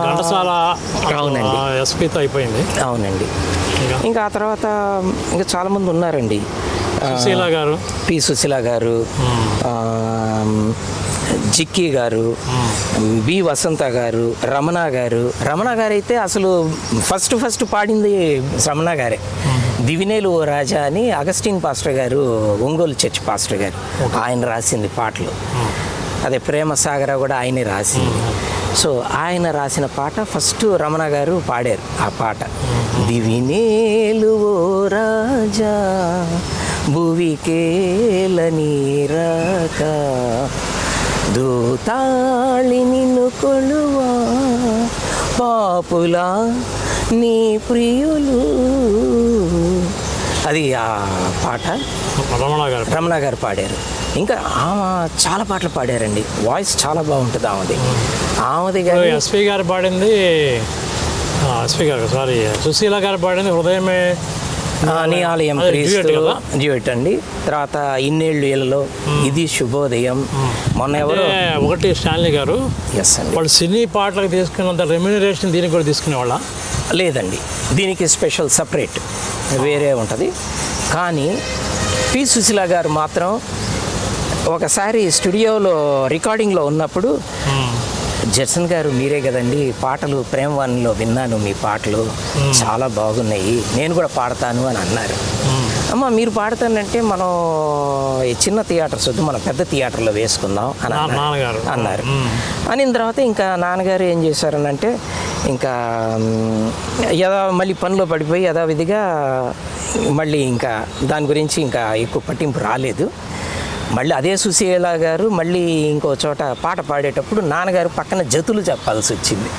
ఘంటసాల అవునండి, ఎస్పీతో అయిపోయింది. అవునండి. ఇంకా ఆ తర్వాత ఇంకా చాలామంది ఉన్నారండి. సుశీల గారు, పి సుశీల గారు, జిక్కీ గారు, బి వసంత గారు, రమణ గారు. రమణ గారు అయితే అసలు ఫస్ట్ పాడింది రమణ గారే. దివినేలు ఓ రాజా అని అగస్టిన్ పాస్టర్ గారు, ఒంగోలు చర్చ్ పాస్టర్ గారు, ఆయన రాసింది పాటలు. అదే ప్రేమ సాగర కూడా ఆయనే రాసింది. సో ఆయన రాసిన పాట ఫస్ట్ రమణ గారు పాడారు ఆ పాట. దివినేలువో రాజా భువికేల నీరాక దూతాళి నిన్ను కొలువా పాపులా నీ ప్రియులు. అది ఆ పాట రమణ గారు పాడారు. ఇంకా ఆమె చాలా పాటలు పాడారండి. వాయిస్ చాలా బాగుంటుంది ఆమెది కానీ ఎస్పి గారు పాడింది, ఎస్పి గారు సారీ సుశీల గారు పాడింది హృదయమే నీ ఆలయం డ్యూయట్ అండి. తర్వాత ఇన్నేళ్ళు ఏళ్ళలో ఇది శుభోదయం. మొన్న ఎవరు ఒకటి స్టాన్లీ గారు ఎస్ అండి వాళ్ళు సినీ పాటలకు తీసుకున్నంత రెమ్యూనరేషన్ దీనికి కూడా తీసుకునేవాళ్ళ లేదండి, దీనికి స్పెషల్ సపరేట్ వేరే ఉంటుంది. కానీ పి సుశీల గారు మాత్రం ఒకసారి స్టూడియోలో రికార్డింగ్లో ఉన్నప్పుడు జడ్సన్ గారు మీరే కదండి పాటలు ప్రేమవాణిలో విన్నాను, మీ పాటలు చాలా బాగున్నాయి, నేను కూడా పాడతాను అని అన్నారు. అమ్మ మీరు పాడతానంటే మనం ఈ చిన్న థియేటర్స్ వద్దు, మనం పెద్ద థియేటర్లో వేసుకుందాం అని అన్నారు. అనిన తర్వాత ఇంకా నాన్నగారు ఏం చేశారనంటే ఇంకా మళ్ళీ పనిలో పడిపోయి యథావిధిగా మళ్ళీ ఇంకా దాని గురించి ఇంకా ఎక్కువ పట్టింపు రాలేదు. మళ్ళీ అదే సుశీల గారు మళ్ళీ ఇంకో చోట పాట పాడేటప్పుడు నాన్నగారు పక్కన జతులు చెప్పాల్సి వచ్చింది.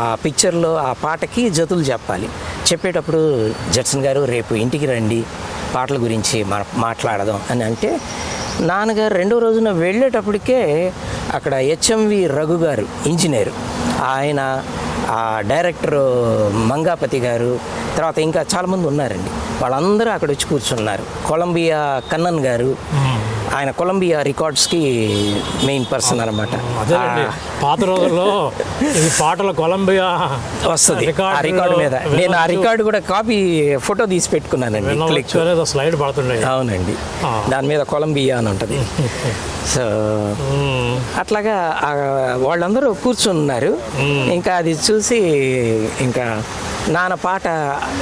ఆ పిక్చర్లో ఆ పాటకి జతులు చెప్పాలి. చెప్పేటప్పుడు జడ్సన్ గారు రేపు ఇంటికి రండి పాటల గురించి మాట్లాడదాం అని అంటే, నాన్నగారు రెండో రోజున వెళ్ళేటప్పటికే అక్కడ హెచ్ఎంవి రఘు గారు ఇంజనీరు, ఆయన ఆ డైరెక్టర్ మంగాపతి గారు, తర్వాత ఇంకా చాలామంది ఉన్నారండి. వాళ్ళందరూ అక్కడ వచ్చి కూర్చున్నారు. కొలంబియా కన్నన్ గారు, ఆయన కొలంబియా రికార్డ్స్కి మెయిన్ పర్సన్ అనమాట. పాత రోజుల్లో ఈ పాటల కొలంబియా వస్తుంది ఆ రికార్డు మీద. నేను ఆ రికార్డు కూడా కాపీ ఫోటో తీసి పెట్టుకున్నానండి. స్లైడ్ పడుతుండే. అవునండి, దాని మీద కొలంబియా అని ఉంటుంది. సో అట్లాగా వాళ్ళందరూ కూర్చున్నారు. ఇంకా అది చూసి ఇంకా నాన్న పాట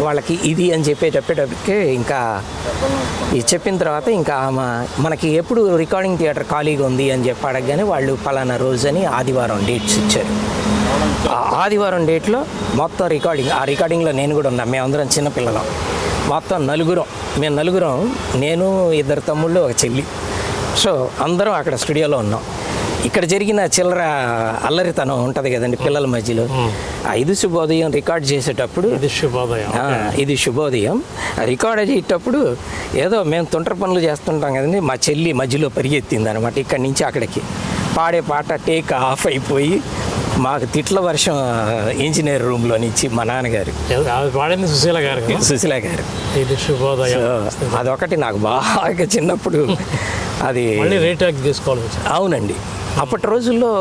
వాళ్ళకి ఇది అని చెప్పేటప్పటికే ఇంకా ఇది చెప్పిన తర్వాత ఇంకా మనకి ఎప్పుడు రికార్డింగ్ థియేటర్ ఖాళీగా ఉంది అని చెప్పి అడగగానే వాళ్ళు పలానా రోజు అని ఆదివారం డేట్స్ ఇచ్చారు. ఆదివారం డేట్లో మొత్తం ఆ రికార్డింగ్లో నేను కూడా ఉన్నా. మేమందరం చిన్నపిల్లలం, మొత్తం మేము నలుగురం, నేను 2 తమ్ముళ్ళు, ఒక చెల్లి. సో అందరం అక్కడ స్టూడియోలో ఉన్నాం. ఇక్కడ జరిగిన చిల్లర అల్లరితనం ఉంటుంది కదండి పిల్లల మధ్యలో. ఇది శుభోదయం రికార్డ్ చేసేటప్పుడు ఇది శుభోదయం రికార్డ్ అయ్యేటప్పుడు ఏదో మేము తొంటర పనులు చేస్తుంటాం కదండి, మా చెల్లి మధ్యలో పరిగెత్తింది అనమాట. ఇక్కడి నుంచి అక్కడికి పాడే పాట టేక్ ఆఫ్ అయిపోయి మాకు తిట్ల వర్షం ఇంజనీర్ రూమ్లో నుంచి మా నాన్నగారు పాడింది సుశీల గారు ఇది శుభోదయం. అదొకటి నాకు బాగా చిన్నప్పుడు అది తీసుకోవాలి. అవునండి, అప్పటి రోజుల్లో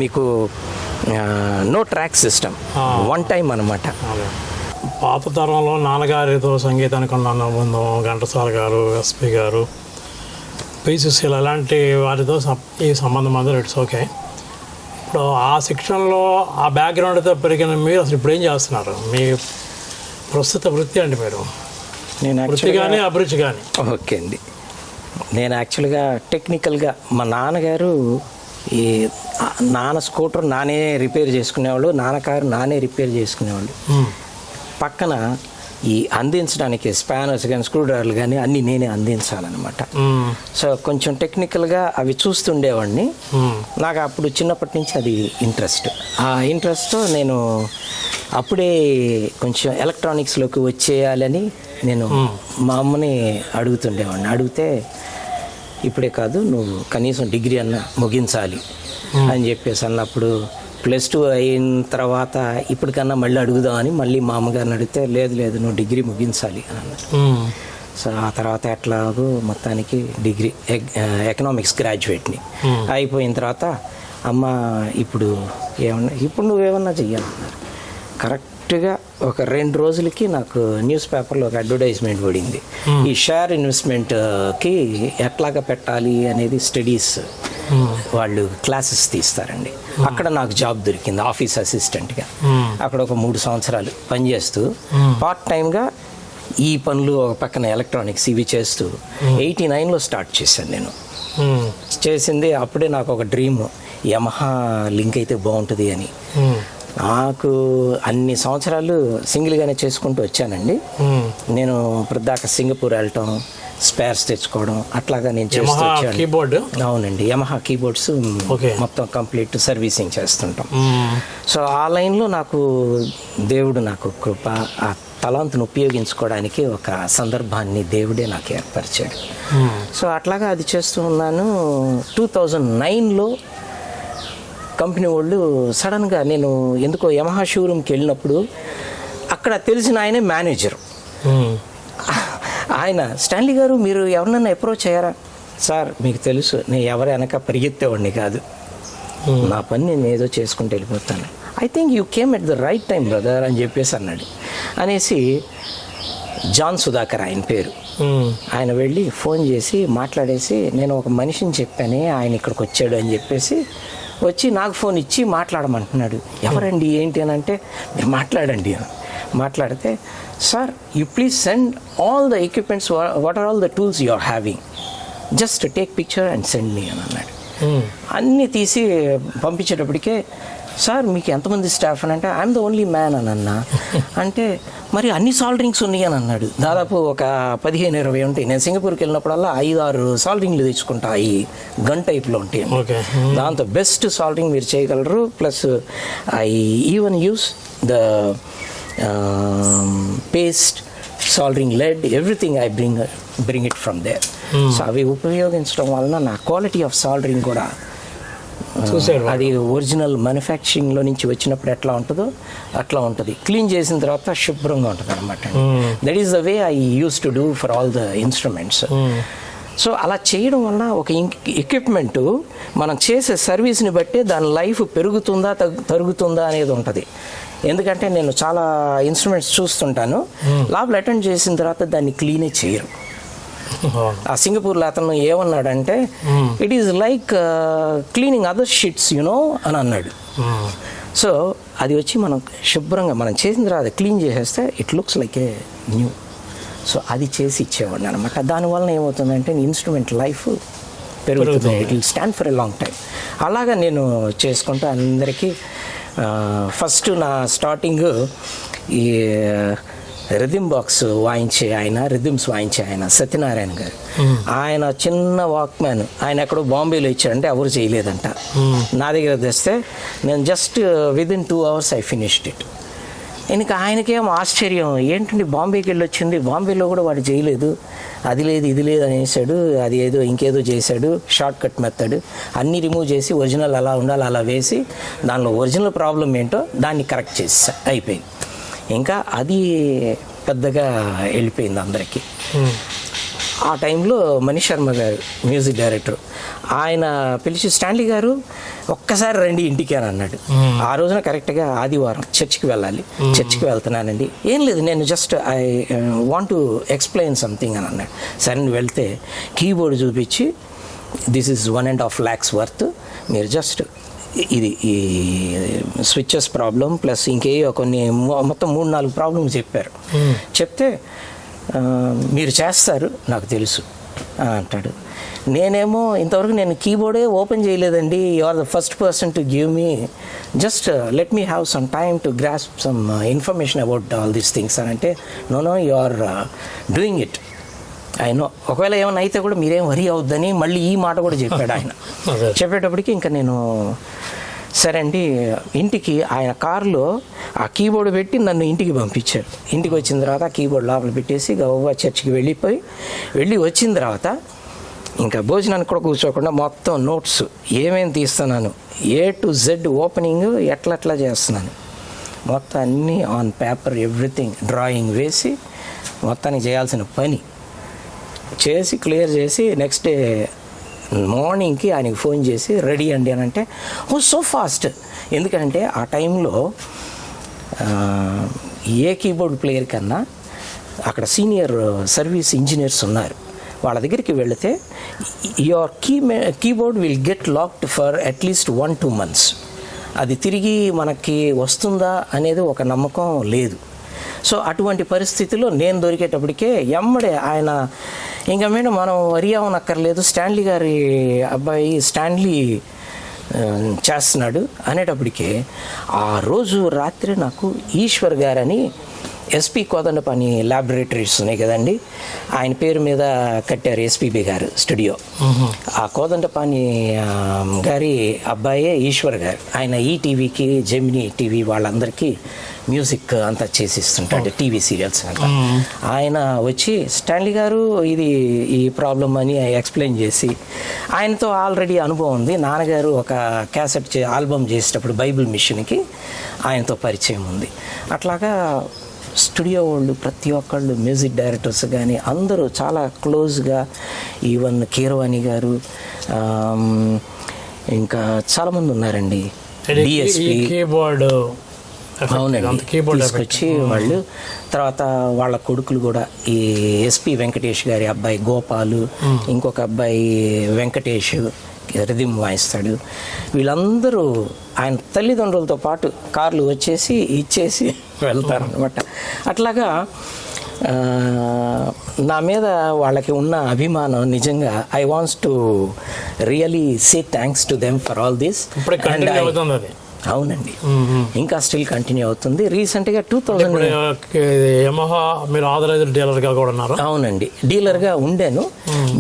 మీకు no track system, one time అనమాట. పాత తరంలో నాన్నగారితో సంగీతానికి ఉన్న అనుబంధం, ఘంటసాల గారు, ఎస్పి గారు, పి సుశీల అలాంటి వారితో ఈ సంబంధం అందరూ ఇట్స్ ఓకే. ఇప్పుడు ఆ శిక్షణలో ఆ బ్యాక్గ్రౌండ్తో పెరిగిన మీరు అసలు ఇప్పుడు ఏం చేస్తున్నారు? మీ ప్రస్తుత వృత్తి అండి మీరు? నేను వృత్తి కానీ అభిరుచి కానీ? ఓకే అండి, నేను యాక్చువల్గా టెక్నికల్గా మా నాన్నగారు ఈ నాన్న స్కూటర్ నానే రిపేర్ చేసుకునేవాళ్ళు, నాన్న కారు నానే రిపేర్ చేసుకునేవాళ్ళు. పక్కన ఈ అందించడానికి స్పానర్స్ కానీ స్క్రూ డ్రైవర్లు కానీ అన్నీ నేనే అందించాలన్నమాట. సో కొంచెం టెక్నికల్గా అవి చూస్తుండేవాడిని. నాకు అప్పుడు చిన్నప్పటి నుంచి అది ఇంట్రెస్ట్. ఆ ఇంట్రెస్ట్తో నేను అప్పుడే కొంచెం ఎలక్ట్రానిక్స్లోకి వచ్చేయాలని నేను మా అమ్మని అడుగుతుండేవాడిని. అడిగితే ఇప్పుడే కాదు, నువ్వు కనీసం డిగ్రీ అన్న ముగించాలి అని చెప్పేసి అన్నప్పుడు +2 అయిన తర్వాత ఇప్పటికన్నా మళ్ళీ అడుగుదామని మళ్ళీ మా అమ్మగారిని అడిగితే లేదు నువ్వు డిగ్రీ ముగించాలి అని అన్నారు. సో ఆ తర్వాత ఎట్లాగో మొత్తానికి డిగ్రీ ఎకనామిక్స్ గ్రాడ్యుయేట్ని అయిపోయిన తర్వాత అమ్మ ఇప్పుడు నువ్వేమన్నా చెయ్యాలన్నారు. కరెక్ట్గా ఒక 2 రోజులకి నాకు న్యూస్ పేపర్లో ఒక అడ్వర్టైజ్మెంట్ పడింది. ఈ షేర్ ఇన్వెస్ట్మెంట్కి ఎట్లాగా పెట్టాలి అనేది స్టడీస్ వాళ్ళు క్లాసెస్ తీస్తారండి. అక్కడ నాకు జాబ్ దొరికింది ఆఫీస్ అసిస్టెంట్గా. అక్కడ ఒక 3 సంవత్సరాలు పనిచేస్తూ పార్ట్ టైంగా ఈ పనులు ఒక పక్కన ఎలక్ట్రానిక్స్ ఇవి చేస్తూ 89లో స్టార్ట్ చేశాను నేను. చేసింది అప్పుడే నాకు ఒక డ్రీమ్, యమహా లింక్ అయితే బాగుంటుంది అని. నాకు అన్ని సంవత్సరాలు సింగిల్గానే చేసుకుంటూ వచ్చానండి. నేను ప్రదాకా సింగపూర్ వెళ్ళటం, స్పేర్స్ తెచ్చుకోవడం అట్లాగా నేను చేస్తూ వచ్చాను. కీబోర్డ్? అవునండి, యమహా కీబోర్డ్స్ మొత్తం కంప్లీట్ సర్వీసింగ్ చేస్తుంటాం. సో ఆ లైన్లో నాకు దేవుడు నాకు కృప, ఆ తలాంతును ఉపయోగించుకోవడానికి ఒక సందర్భాన్ని దేవుడే నాకు ఏర్పరిచాడు. సో అట్లాగా అది చేస్తూ ఉన్నాను. 2009లో కంపెనీ వాళ్ళు సడన్గా, నేను ఎందుకో యమహా షోరూమ్కి వెళ్ళినప్పుడు అక్కడ తెలిసిన ఆయనే మేనేజర్. ఆయన, స్టాన్లీ గారు మీరు ఎవరినైనా అప్రోచ్ అయ్యారా? సార్ మీకు తెలుసు నేను ఎవరు వెనక పరిగెత్తేవాడిని కాదు, నా పని నేను ఏదో చేసుకుంటూ వెళ్ళిపోతాను. I think you came at the right time brother అని చెప్పేసి అన్నాడు. అనేసి జాన్ సుధాకర్ ఆయన పేరు, ఆయన వెళ్ళి ఫోన్ చేసి మాట్లాడేసి, నేను ఒక మనిషిని చెప్పానే ఆయన ఇక్కడికి వచ్చాడు అని చెప్పేసి వచ్చి నాకు ఫోన్ ఇచ్చి మాట్లాడమంటున్నాడు. ఎవరండి ఏంటి అని అంటే, మీరు మాట్లాడండి అని మాట్లాడితే, sir you please send all the equipments, what are all the tools you are having, just take picture and send me అని అన్నాడు. అన్నీ తీసి పంపించేటప్పటికే, సార్ మీకు ఎంతమంది స్టాఫ్ అని అంటే, ఐఎమ్ ద ఓన్లీ మ్యాన్ అని అన్నా. అంటే మరి అన్ని సాల్డరింగ్స్ ఉన్నాయి అని అన్నాడు. దాదాపు ఒక 15-20 ఉంటాయి. నేను సింగపూర్కి వెళ్ళినప్పుడల్లా 5-6 సాల్డరింగ్లు తెచ్చుకుంటా, ఈ గన్ టైప్లో ఉంటాయి. దాంతో బెస్ట్ సాల్డరింగ్ మీరు చేయగలరు. Plus I even use the paste, soldering lead, everything I bring it from there. So అవి ఉపయోగించడం వలన నా క్వాలిటీ ఆఫ్ సాల్డరింగ్ కూడా అది ఒరిజినల్ మ్యానుఫ్యాక్చరింగ్లో నుంచి వచ్చినప్పుడు ఎట్లా ఉంటుందో అట్లా ఉంటుంది. క్లీన్ చేసిన తర్వాత శుభ్రంగా ఉంటుంది అనమాట. That is the way I use to do for all the instruments. So అలా చేయడం వల్ల ఒక ఎక్విప్మెంట్ మనం చేసే సర్వీస్ని బట్టి దాని లైఫ్ పెరుగుతుందా తరుగుతుందా అనేది ఉంటుంది. ఎందుకంటే నేను చాలా ఇన్స్ట్రుమెంట్స్ చూస్తుంటాను, లాభాలు అటెండ్ చేసిన తర్వాత దాన్ని క్లీనే చేయరు. ఆ సింగపూర్లో అతను ఏమన్నాడంటే, it is like cleaning other sheets you know అని అన్నాడు. సో అది వచ్చి మనం శుభ్రంగా మనం చేసిన తర్వాత క్లీన్ చేసేస్తే it looks like a new. So అది చేసి ఇచ్చేవాడిని అనమాట. దానివల్ల ఏమవుతుందంటే ఇన్స్ట్రుమెంట్ లైఫ్ పెరుగుతుంది, it will stand for a long time. అలాగా నేను చేసుకుంటూ అందరికీ ఫస్ట్ నా స్టార్టింగ్ ఈ రిథమ్ బాక్స్ వాయించే ఆయన, రిథమ్స్ వాయించే ఆయన సత్యనారాయణ గారు. ఆయన చిన్న వాక్మ్యాన్, ఆయన ఎక్కడో బాంబేలో ఇచ్చాడంటే ఎవరు చేయలేదంట. నా దగ్గర తెస్తే నేను just within 2 hours I finished it. ఇంకా ఆయనకేం ఆశ్చర్యం, ఏంటండి బాంబేకి వెళ్ళి వచ్చింది, బాంబేలో కూడా వాడు చేయలేదు, అది లేదు ఇది లేదు అనేసాడు, అది ఏదో ఇంకేదో చేశాడు, షార్ట్ కట్ మెథడ్ అన్నీ రిమూవ్ చేసి ఒరిజినల్ అలా ఉండాలి అలా వేసి దానిలో ఒరిజినల్ ప్రాబ్లం ఏంటో దాన్ని కరెక్ట్ చేసి అయిపోయింది. ఇంకా అది పెద్దగా వెళ్ళిపోయింది అందరికీ. ఆ టైంలో మనీష్ శర్మ గారు మ్యూజిక్ డైరెక్టర్, ఆయన పిలిచి స్టాన్లీ గారు ఒక్కసారి రండి ఇంటికి అని అన్నాడు. ఆ రోజున కరెక్ట్గా ఆదివారం చర్చ్కి వెళ్ళాలి. చర్చ్కి వెళ్తున్నానండి, ఏం లేదు నేను just I want to explain something అని అన్నాడు. సరే నువ్వు వెళ్తే కీబోర్డ్ చూపించి దిస్ ఈజ్ 1.5 lakhs వర్త్, మీరు జస్ట్ ఇది ఈ స్విచెస్ ప్రాబ్లం ప్లస్ ఇంకేయో కొన్ని మొత్తం 3-4 ప్రాబ్లమ్స్ చెప్పారు. చెప్తే మీరు చేస్తారు నాకు తెలుసు అంటాడు. నేనేమో ఇంతవరకు నేను కీబోర్డే ఓపెన్ చేయలేదండి, you are the first person to give me, just let me have some time to grasp some information about all these things అని అంటే, no you are doing it, I know. ఒకవేళ ఏమైనా అయితే కూడా మీరేం వరీ అవుద్దని మళ్ళీ ఈ మాట కూడా చెప్పాడు ఆయన. చెప్పేటప్పటికి ఇంకా నేను సరే అండి, ఇంటికి ఆయన కారులో ఆ కీబోర్డ్ పెట్టి నన్ను ఇంటికి పంపించారు. ఇంటికి వచ్చిన తర్వాత ఆ కీబోర్డ్ లోపల పెట్టేసి గవ్వ చర్చికి వెళ్ళి వచ్చిన తర్వాత ఇంకా భోజనానికి కూడా కూర్చోకుండా మొత్తం నోట్స్ ఏమేమి తీస్తున్నాను, A to Z ఓపెనింగ్ ఎట్లా చేస్తున్నాను మొత్తం అన్నీ ఆన్ పేపర్ ఎవ్రీథింగ్ డ్రాయింగ్ వేసి మొత్తానికి చేయాల్సిన పని చేసి క్లియర్ చేసి నెక్స్ట్ డే మార్నింగ్కి ఆయనకి ఫోన్ చేసి రెడీ అండి అని అంటే, ఓ సో ఫాస్ట్. ఎందుకంటే ఆ టైంలో ఏ కీబోర్డ్ ప్లేయర్ కన్నా అక్కడ సీనియర్ సర్వీస్ ఇంజనీర్స్ ఉన్నారు. వాళ్ళ దగ్గరికి వెళితే your keyboard will get locked for at least 1-2 months. అది తిరిగి మనకి వస్తుందా అనేది ఒక నమ్మకం లేదు. సో అటువంటి పరిస్థితిలో నేను దొరికేటప్పటికే ఎమ్మడే ఆయన ఇంకా మేడం మనం వరి అవనక్కర్లేదు, స్టాన్లీ గారి అబ్బాయి స్టాన్లీ చేస్తున్నాడు అనేటప్పటికే ఆ రోజు రాత్రి నాకు ఈశ్వర్ గారని ఎస్పి కోదండపాణి ల్యాబొరేటరీస్ ఉన్నాయి కదండి, ఆయన పేరు మీద కట్టారు ఎస్పీబీ గారు స్టూడియో. ఆ కోదండపాణి గారి అబ్బాయే ఈశ్వర్ గారు. ఆయన ఈటీవీకి, జెమినీ టీవీ వాళ్ళందరికీ మ్యూజిక్ అంతా చేసిస్తుంటాడు, టీవీ సీరియల్స్ అంతా. ఆయన వచ్చి స్టాన్లీ గారు ఇది ఈ ప్రాబ్లం అని ఎక్స్ప్లెయిన్ చేసి, ఆయనతో ఆల్రెడీ అనుభవం ఉంది. నాన్నగారు ఒక క్యాసెట్ ఆల్బమ్ చేసేటప్పుడు బైబిల్ మిషన్కి ఆయనతో పరిచయం ఉంది. అట్లాగా స్టూడియో వాళ్ళు ప్రతి ఒక్కళ్ళు, మ్యూజిక్ డైరెక్టర్స్ కానీ అందరూ చాలా క్లోజ్గా, ఈవెన్ కీరవాణి గారు, ఇంకా చాలామంది ఉన్నారండి, డిఎస్పి. కీబోర్డ్ అవునండి, తీసుకొచ్చి వాళ్ళు తర్వాత వాళ్ళ కొడుకులు కూడా, ఈ ఎస్పి వెంకటేష్ గారి అబ్బాయి గోపాలు, ఇంకొక అబ్బాయి వెంకటేష్ రిథమ్ వాయిస్తాడు. వీళ్ళందరూ ఆయన తల్లిదండ్రులతో పాటు కార్లు వచ్చేసి ఇచ్చేసి వెళ్తారనమాట. అట్లాగా నా మీద వాళ్ళకి ఉన్న అభిమానం నిజంగా I wants to really say thanks to them for all this. అవునండి, ఇంకా స్టిల్ కంటిన్యూ అవుతుంది. రీసెంట్గా 2000 యమహా మీరు ఆథరైజ్డ్ డీలర్గా కూడా ఉన్నారు? అవునండి, డీలర్గా ఉండాను.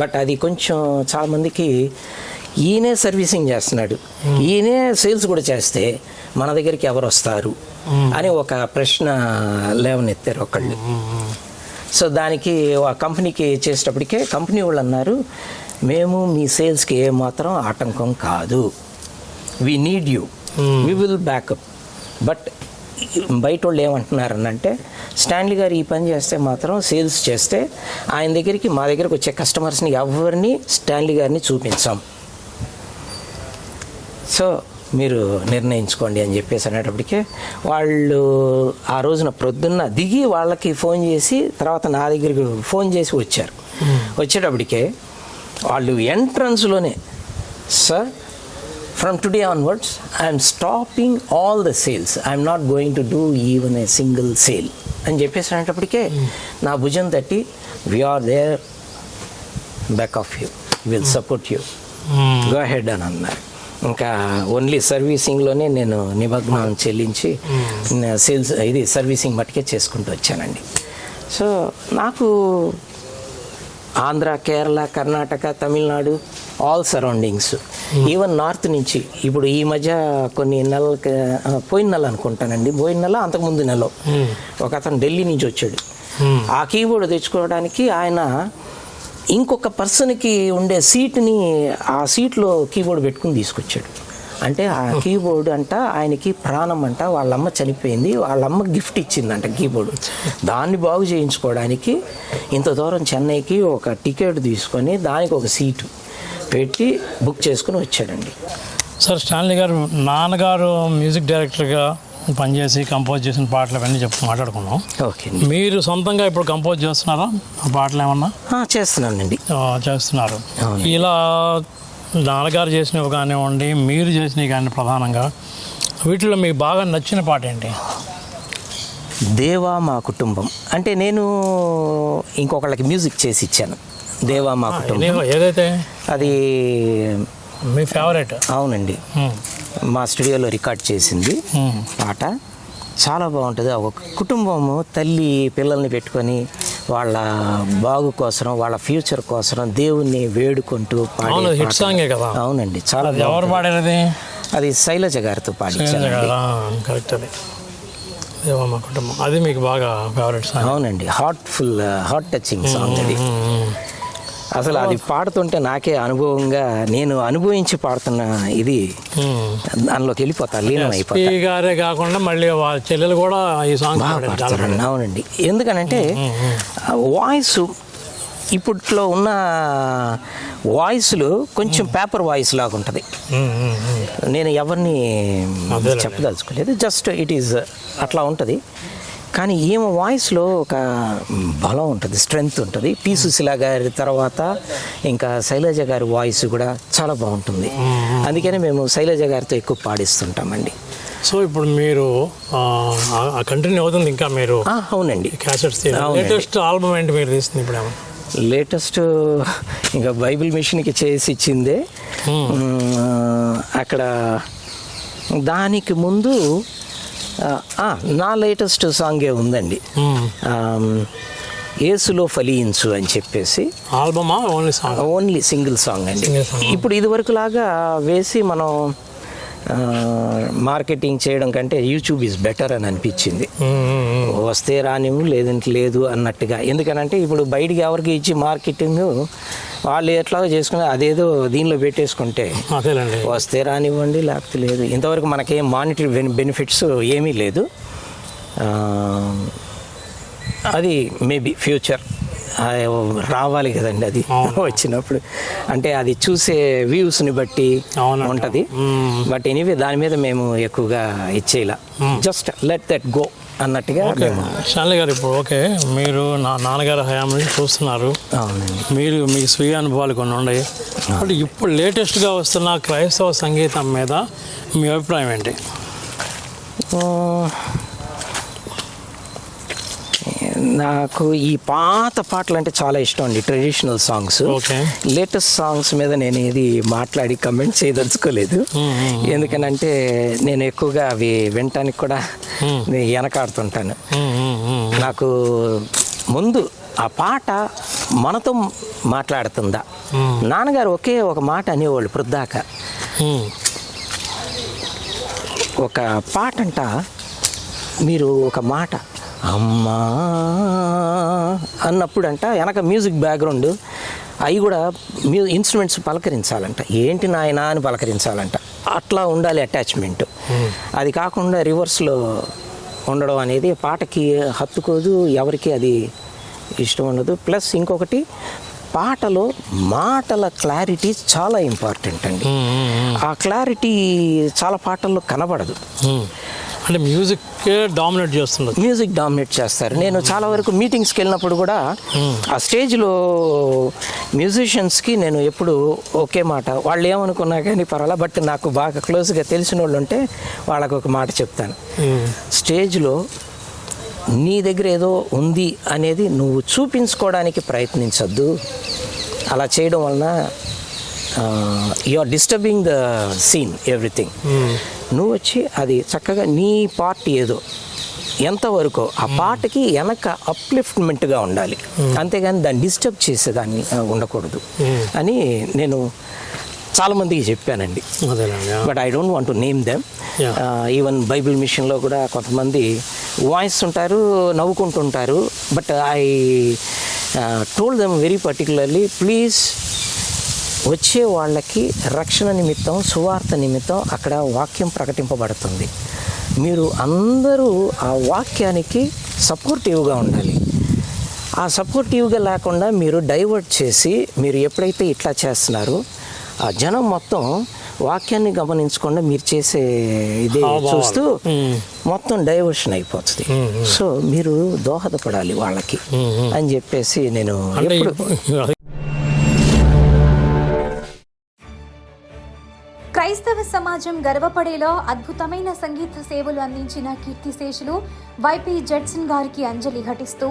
బట్ అది కొంచెం చాలా మందికి ఈయనే సర్వీసింగ్ చేస్తున్నాడు, ఈయనే సేల్స్ కూడా చేస్తే మన దగ్గరికి ఎవరు వస్తారు అని ఒక ప్రశ్న లేవనెత్తారు ఒకళ్ళు. సో దానికి ఆ కంపెనీకి చేసేటప్పటికే కంపెనీ వాళ్ళు అన్నారు, మేము మీ సేల్స్కి ఏమాత్రం ఆటంకం కాదు, we need you, we will backup. But బయట వాళ్ళు ఏమంటున్నారనంటే, స్టాన్లీ గారు ఈ పని చేస్తే మాత్రం, సేల్స్ చేస్తే ఆయన దగ్గరికి మా దగ్గరికి వచ్చే కస్టమర్స్ని ఎవరిని స్టాన్లీ గారిని చూపించాం, సో మీరు నిర్ణయించుకోండి అని చెప్పేసి అనేటప్పటికే వాళ్ళు ఆ రోజున ప్రొద్దున్న దిగి వాళ్ళకి ఫోన్ చేసి తర్వాత నా దగ్గరికి ఫోన్ చేసి వచ్చారు. వచ్చేటప్పటికే వాళ్ళు ఎంట్రన్స్లోనే, sir from today onwards I'm stopping all the sales, I'm not going to do even a single sale అని చెప్పేసి అనేటప్పటికే నా భుజం తట్టి, we are there back of you, will support you, go ahead అని అన్నారు. ఇంకా ఓన్లీ సర్వీసింగ్లోనే నేను నిమగ్నం చెల్లించి సేల్స్ ఇది సర్వీసింగ్ మట్టుకే చేసుకుంటూ వచ్చానండి. సో నాకు Andhra, Kerala, Karnataka, Tamil Nadu, all surroundings, even north నుంచి ఇప్పుడు ఈ మధ్య కొన్ని నెలలకి, పోయిన నెల అనుకుంటానండి, పోయిన నెల అంతకుముందు నెల ఒక అతను ఢిల్లీ నుంచి వచ్చాడు. ఆ కీబోర్డ్ తెచ్చుకోవడానికి ఆయన ఇంకొక పర్సన్కి ఉండే సీట్ని ఆ సీట్లో కీబోర్డ్ పెట్టుకుని తీసుకొచ్చాడు. అంటే ఆ కీబోర్డ్ అంట ఆయనకి ప్రాణం అంట, వాళ్ళమ్మ చనిపోయింది, వాళ్ళమ్మ గిఫ్ట్ ఇచ్చిందంట కీబోర్డు. దాన్ని బాగు చేయించుకోవడానికి ఇంత దూరం చెన్నైకి ఒక టికెట్ తీసుకొని దానికి ఒక సీటు పెట్టి బుక్ చేసుకుని వచ్చాడండి. సార్, స్టాన్లీ గారు నాన్నగారు మ్యూజిక్ డైరెక్టర్గా పనిచేసి కంపోజ్ చేసిన పాటలు అవన్నీ మాట్లాడుకున్నాం. ఓకే, మీరు సొంతంగా ఇప్పుడు కంపోజ్ చేస్తున్నారా పాటలు ఏమన్నా? చేస్తున్నానండి. చేస్తున్నారు. ఇలా నాన్నగారు చేసినవి కానివ్వండి, మీరు చేసినవి కానీ ప్రధానంగా వీటిలో మీకు బాగా నచ్చిన పాట ఏంటి? దేవా మా కుటుంబం. అంటే నేను ఇంకొకళ్ళకి మ్యూజిక్ చేసి ఇచ్చాను, దేవా మా కుటుంబం. ఏదైతే అది మీ ఫేవరెట్? అవునండి, మా స్టూడియోలో రికార్డ్ చేసింది పాట. చాలా బాగుంటుంది. ఒక కుటుంబము తల్లి పిల్లల్ని పెట్టుకొని వాళ్ళ బాగు కోసం, వాళ్ళ ఫ్యూచర్ కోసం దేవుణ్ణి వేడుకుంటూ పాడే హిట్ సాంగే కదా. అవునండి, చాలా. ఎవరు పాడారు? అది శైలజ గారితో పాడించారు. కరెక్ట్, అది దేవా మా కుటుంబం. అది మీకు బాగా ఫేవరెట్ సాంగ్? అవునండి, హార్ట్ టచింగ్ సాంగ్ అది. అసలు అది పాడుతుంటే నాకే అనుభవంగా, నేను అనుభవించి పాడుతున్న ఇది దానిలోకి వెళ్ళిపోతాను, లీనం అయిపోతాను. గారే కాకుండా మళ్ళీ వాళ్ళ చెల్లెలు కూడా ఈ సాంగ్ పాడతారండి. అవునండి, ఎందుకనంటే వాయిస్ ఇప్పట్లో ఉన్న వాయిస్లు కొంచెం పేపర్ వాయిస్ లాగా ఉంటుంది. నేను ఎవరిని చెప్పదలుచుకోలేదు, జస్ట్ ఇట్ ఈజ్ అట్లా ఉంటుంది. కానీ ఈమె వాయిస్లో ఒక బలం ఉంటుంది, స్ట్రెంగ్త్ ఉంటుంది. పి సుశీల గారి తర్వాత ఇంకా శైలజ గారి వాయిస్ కూడా చాలా బాగుంటుంది. అందుకని మేము శైలజ గారితో ఎక్కువ పాడిస్తుంటామండి. సో ఇప్పుడు మీరు కంటిన్యూ అవుతుంది ఇంకా మీరు? అవునండి, క్యాసెట్స్. లేటెస్ట్ ఆల్బమ్ ఏంటి మీరు తీస్తుంది ఇప్పుడు? లేటెస్ట్ ఇంకా బైబిల్ మిషన్కి చేసి ఇచ్చిందే అక్కడ దానికి ముందు నా లేటెస్ట్ సాంగే ఉందండి, యేసులో ఫలించు అని చెప్పేసి. ఆల్బమా only song? Only single song అండి. ఇప్పుడు ఇదివరకు లాగా వేసి మనం మార్కెటింగ్ చేయడం కంటే యూట్యూబ్ ఈజ్ బెటర్ అని అనిపించింది. వస్తే రానివ్వు లేదంటే లేదు అన్నట్టుగా. ఎందుకనంటే ఇప్పుడు బయటికి ఎవరికి ఇచ్చి మార్కెటింగ్ వాళ్ళు ఎట్లా చేసుకుని అదేదో దీనిలో పెట్టేసుకుంటే వస్తే రానివ్వండి లేకపోతే లేదు. ఇంతవరకు మనకేం మానిటరీ బెనిఫిట్స్ ఏమీ లేదు. అది మేబీ ఫ్యూచర్ రావాలి కదండి, అది వచ్చినప్పుడు. అంటే అది చూసే వ్యూస్ని బట్టి ఉంటుంది. బట్ ఎనీవే దాని మీద మేము ఎక్కువగా ఇచ్చేలా, జస్ట్ లెట్ దట్ గో అన్నట్టుగా. షాన్లీ గారు, ఇప్పుడు ఓకే, మీరు నా నాన్నగారు హయాం నుంచి చూస్తున్నారు, మీరు మీ స్వీయ అనుభవాలు కొన్ని ఉన్నాయి. అంటే ఇప్పుడు లేటెస్ట్గా వస్తున్న క్రైస్తవ సంగీతం మీద మీ అభిప్రాయం ఏంటి? నాకు ఈ పాత పాటలు అంటే చాలా ఇష్టం అండి, ట్రెడిషనల్ సాంగ్స్. లేటెస్ట్ సాంగ్స్ మీద నేను ఏది మాట్లాడి కమెంట్ చేయదలుచుకోలేదు. ఎందుకనంటే నేను ఎక్కువగా అవి వినటానికి కూడా వెనకాడుతుంటాను. నాకు ముందు ఆ పాట మనతో మాట్లాడుతుందా. నాన్నగారు ఒకే ఒక మాట అనేవాళ్ళు ప్రొద్దాక. ఒక పాట అంట, మీరు ఒక మాట అమ్మా అన్నప్పుడు అంట వెనక మ్యూజిక్ బ్యాక్గ్రౌండ్ అవి కూడా ఇన్స్ట్రుమెంట్స్ పలకరించాలంట. ఏంటి నాయనా అని పలకరించాలంట. అట్లా ఉండాలి అటాచ్మెంట్. అది కాకుండా రివర్స్లో ఉండడం అనేది పాటకి హత్తుకోదు, ఎవరికి అది ఇష్టం ఉండదు. ప్లస్ ఇంకొకటి, పాటలో మాటల క్లారిటీ చాలా ఇంపార్టెంట్ అండి. ఆ క్లారిటీ చాలా పాటల్లో కనబడదు. అంటే మ్యూజిక్ డామినేట్ చేస్తున్నారు, మ్యూజిక్ డామినేట్ చేస్తారు. నేను చాలా వరకు మీటింగ్స్కి వెళ్ళినప్పుడు కూడా ఆ స్టేజ్లో మ్యూజిషియన్స్కి నేను ఎప్పుడు ఒకే మాట, వాళ్ళు ఏమనుకున్నా కానీ పర్వాలా, బట్ నాకు బాగా క్లోజ్గా తెలిసిన వాళ్ళు ఉంటే వాళ్ళకు ఒక మాట చెప్తాను. స్టేజ్లో నీ దగ్గర ఏదో ఉంది అనేది నువ్వు చూపించుకోవడానికి ప్రయత్నించద్దు. అలా చేయడం వలన you are disturbing the scene everything. నువ్వు వచ్చి అది చక్కగా నీ పార్ట్ ఏదో ఎంతవరకు ఆ పాటకి వెనక అప్లిఫ్ట్మెంట్గా ఉండాలి, అంతేగాని దాన్ని డిస్టర్బ్ చేసేదాన్ని ఉండకూడదు అని నేను చాలామందికి చెప్పానండి. But I don't want to name them. Even Bible మిషన్లో కూడా కొంతమంది వాయిస్ ఉంటారు, నవ్వుకుంటుంటారు. But I told them very particularly, please వచ్చే వాళ్ళకి రక్షణ నిమిత్తం, సువార్త నిమిత్తం అక్కడ వాక్యం ప్రకటింపబడుతుంది. మీరు అందరూ ఆ వాక్యానికి సపోర్టివ్గా ఉండాలి. ఆ సపోర్టివ్గా లేకుండా మీరు డైవర్ట్ చేసి మీరు ఎప్పుడైతే ఇట్లా చేస్తున్నారో ఆ జనం మొత్తం వాక్యాన్ని గమనించకుండా మీరు చేసే ఇదే చూస్తూ మొత్తం డైవర్షన్ అయిపోతుంది. సో మీరు దోహదపడాలి వాళ్ళకి అని చెప్పేసి నేను క్రైస్తవ సమాజం గర్వపడేలా అద్భుతమైన సంగీత సేవలు అందించిన కీర్తిశేషులు వైపీ జడ్సన్ గారికి అంజలి ఘటిస్తూ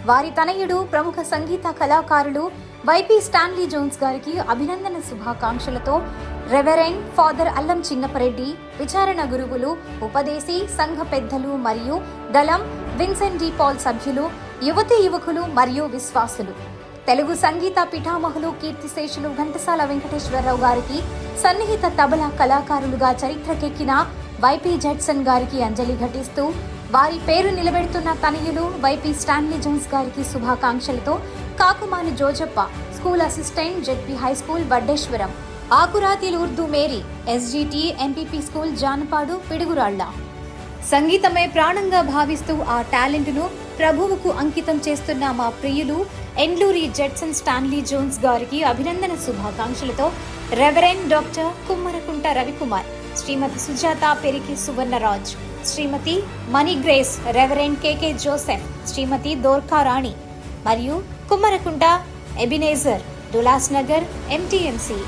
వారి తనయుడు ప్రముఖ సంగీత కళాకారులు వైపీ స్టాన్లీ జోన్స్ గారికి అభినందన శుభాకాంక్షలతో రెవరెండ్ ఫాదర్ అల్లం చిన్నపరెడ్డి, విచారణ గురువులు, ఉపదేశి, సంఘ పెద్దలు మరియు దళం విన్సెంట్ డి పాల్ సభ్యులు, యువతీ యువకులు మరియు విశ్వాసులు, తెలుగు సంగీత పిఠామహులు కీర్తిశేషులు ఘంటసాల వెంకటేశ్వరరావు గారికి, సన్నిహిత తబలా కళాకారులుగా చరిత్రకెక్కిన వైపీ జడ్సన్ గారికి అంజలి ఘటిస్తూ వారి పేరు నిలబెడుతున్న తనయులు వైపీ స్టాన్లీ జోన్స్ గారికి శుభాకాంక్షలతో Kakumani Jojappa, school assistant, ZP high school Vaddeswaram, Akurathil Urdu Mary, SGT MPP school Janapadu, Piduguralla. సంగీతమే ప్రాణంగా భావిస్తూ ఆ టాలెంట్ను ప్రభువుకు అంకితం చేస్తున్న మా ప్రియులు ఎండ్లూరి జడ్సన్ స్టాన్లీ జోన్స్ గారికి అభినందన శుభాకాంక్షలతో రెవరెండ్ డాక్టర్ కుమ్మరకుంట రవికుమార్, శ్రీమతి సుజాత పెరికి సువర్ణరాజ్, శ్రీమతి మనీ గ్రేస్, రెవరెండ్ కేకే జోసెఫ్, శ్రీమతి దోర్కా రాణి మరియు కుమ్మరకుంట ఎబినేజర్, దులాస్ నగర్, ఎంటీఎంసీ.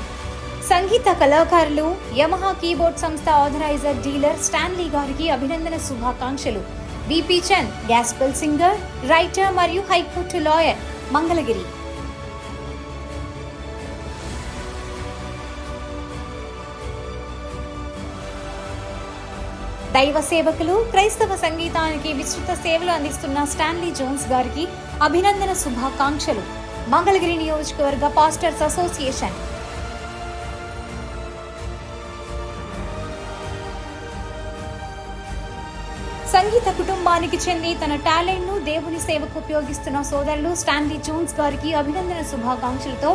సంగీత కళాకారులు యమహా కీబోర్డ్ సంస్థ ఆథరైజర్ డీలర్ స్టాన్లీ గారికి అభినందన శుభాకాంక్షలు. VP Chand, gospel singer, writer మరియు హైకోర్టు లాయర్, మంగళగిరి. దైవ సేవకులు, క్రైస్తవ సంగీతానికి విస్తృత సేవలు అందిస్తున్న స్టాన్లీ జోన్స్ గారికి అభినందన శుభాకాంక్షలు. మంగళగిరి నియోజకవర్గ పాస్టర్స్ అసోసియేషన్. సంగీత కుటుంబానికి చెంది తన టాలెంట్ ను దేవుని సేవకు ఉపయోగిస్తున్న సోదరులు స్టాన్లీ జోన్స్ గారికి అభినందన శుభాకాంక్షలతో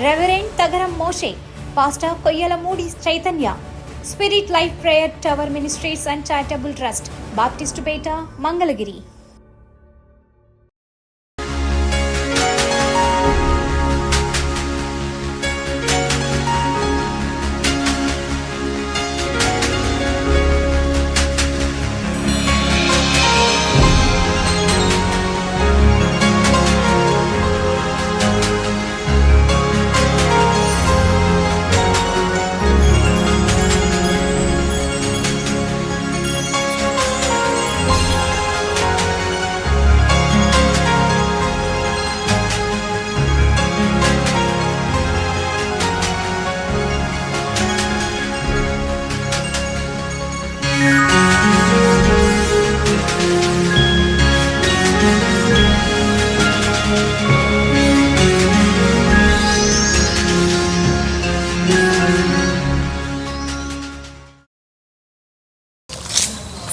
reverend Tagaram Moshe, pastor Koyyalamudi Chaitanya, spirit life prayer tower ministries and charitable trust, Baptistupeta, Mangalagiri.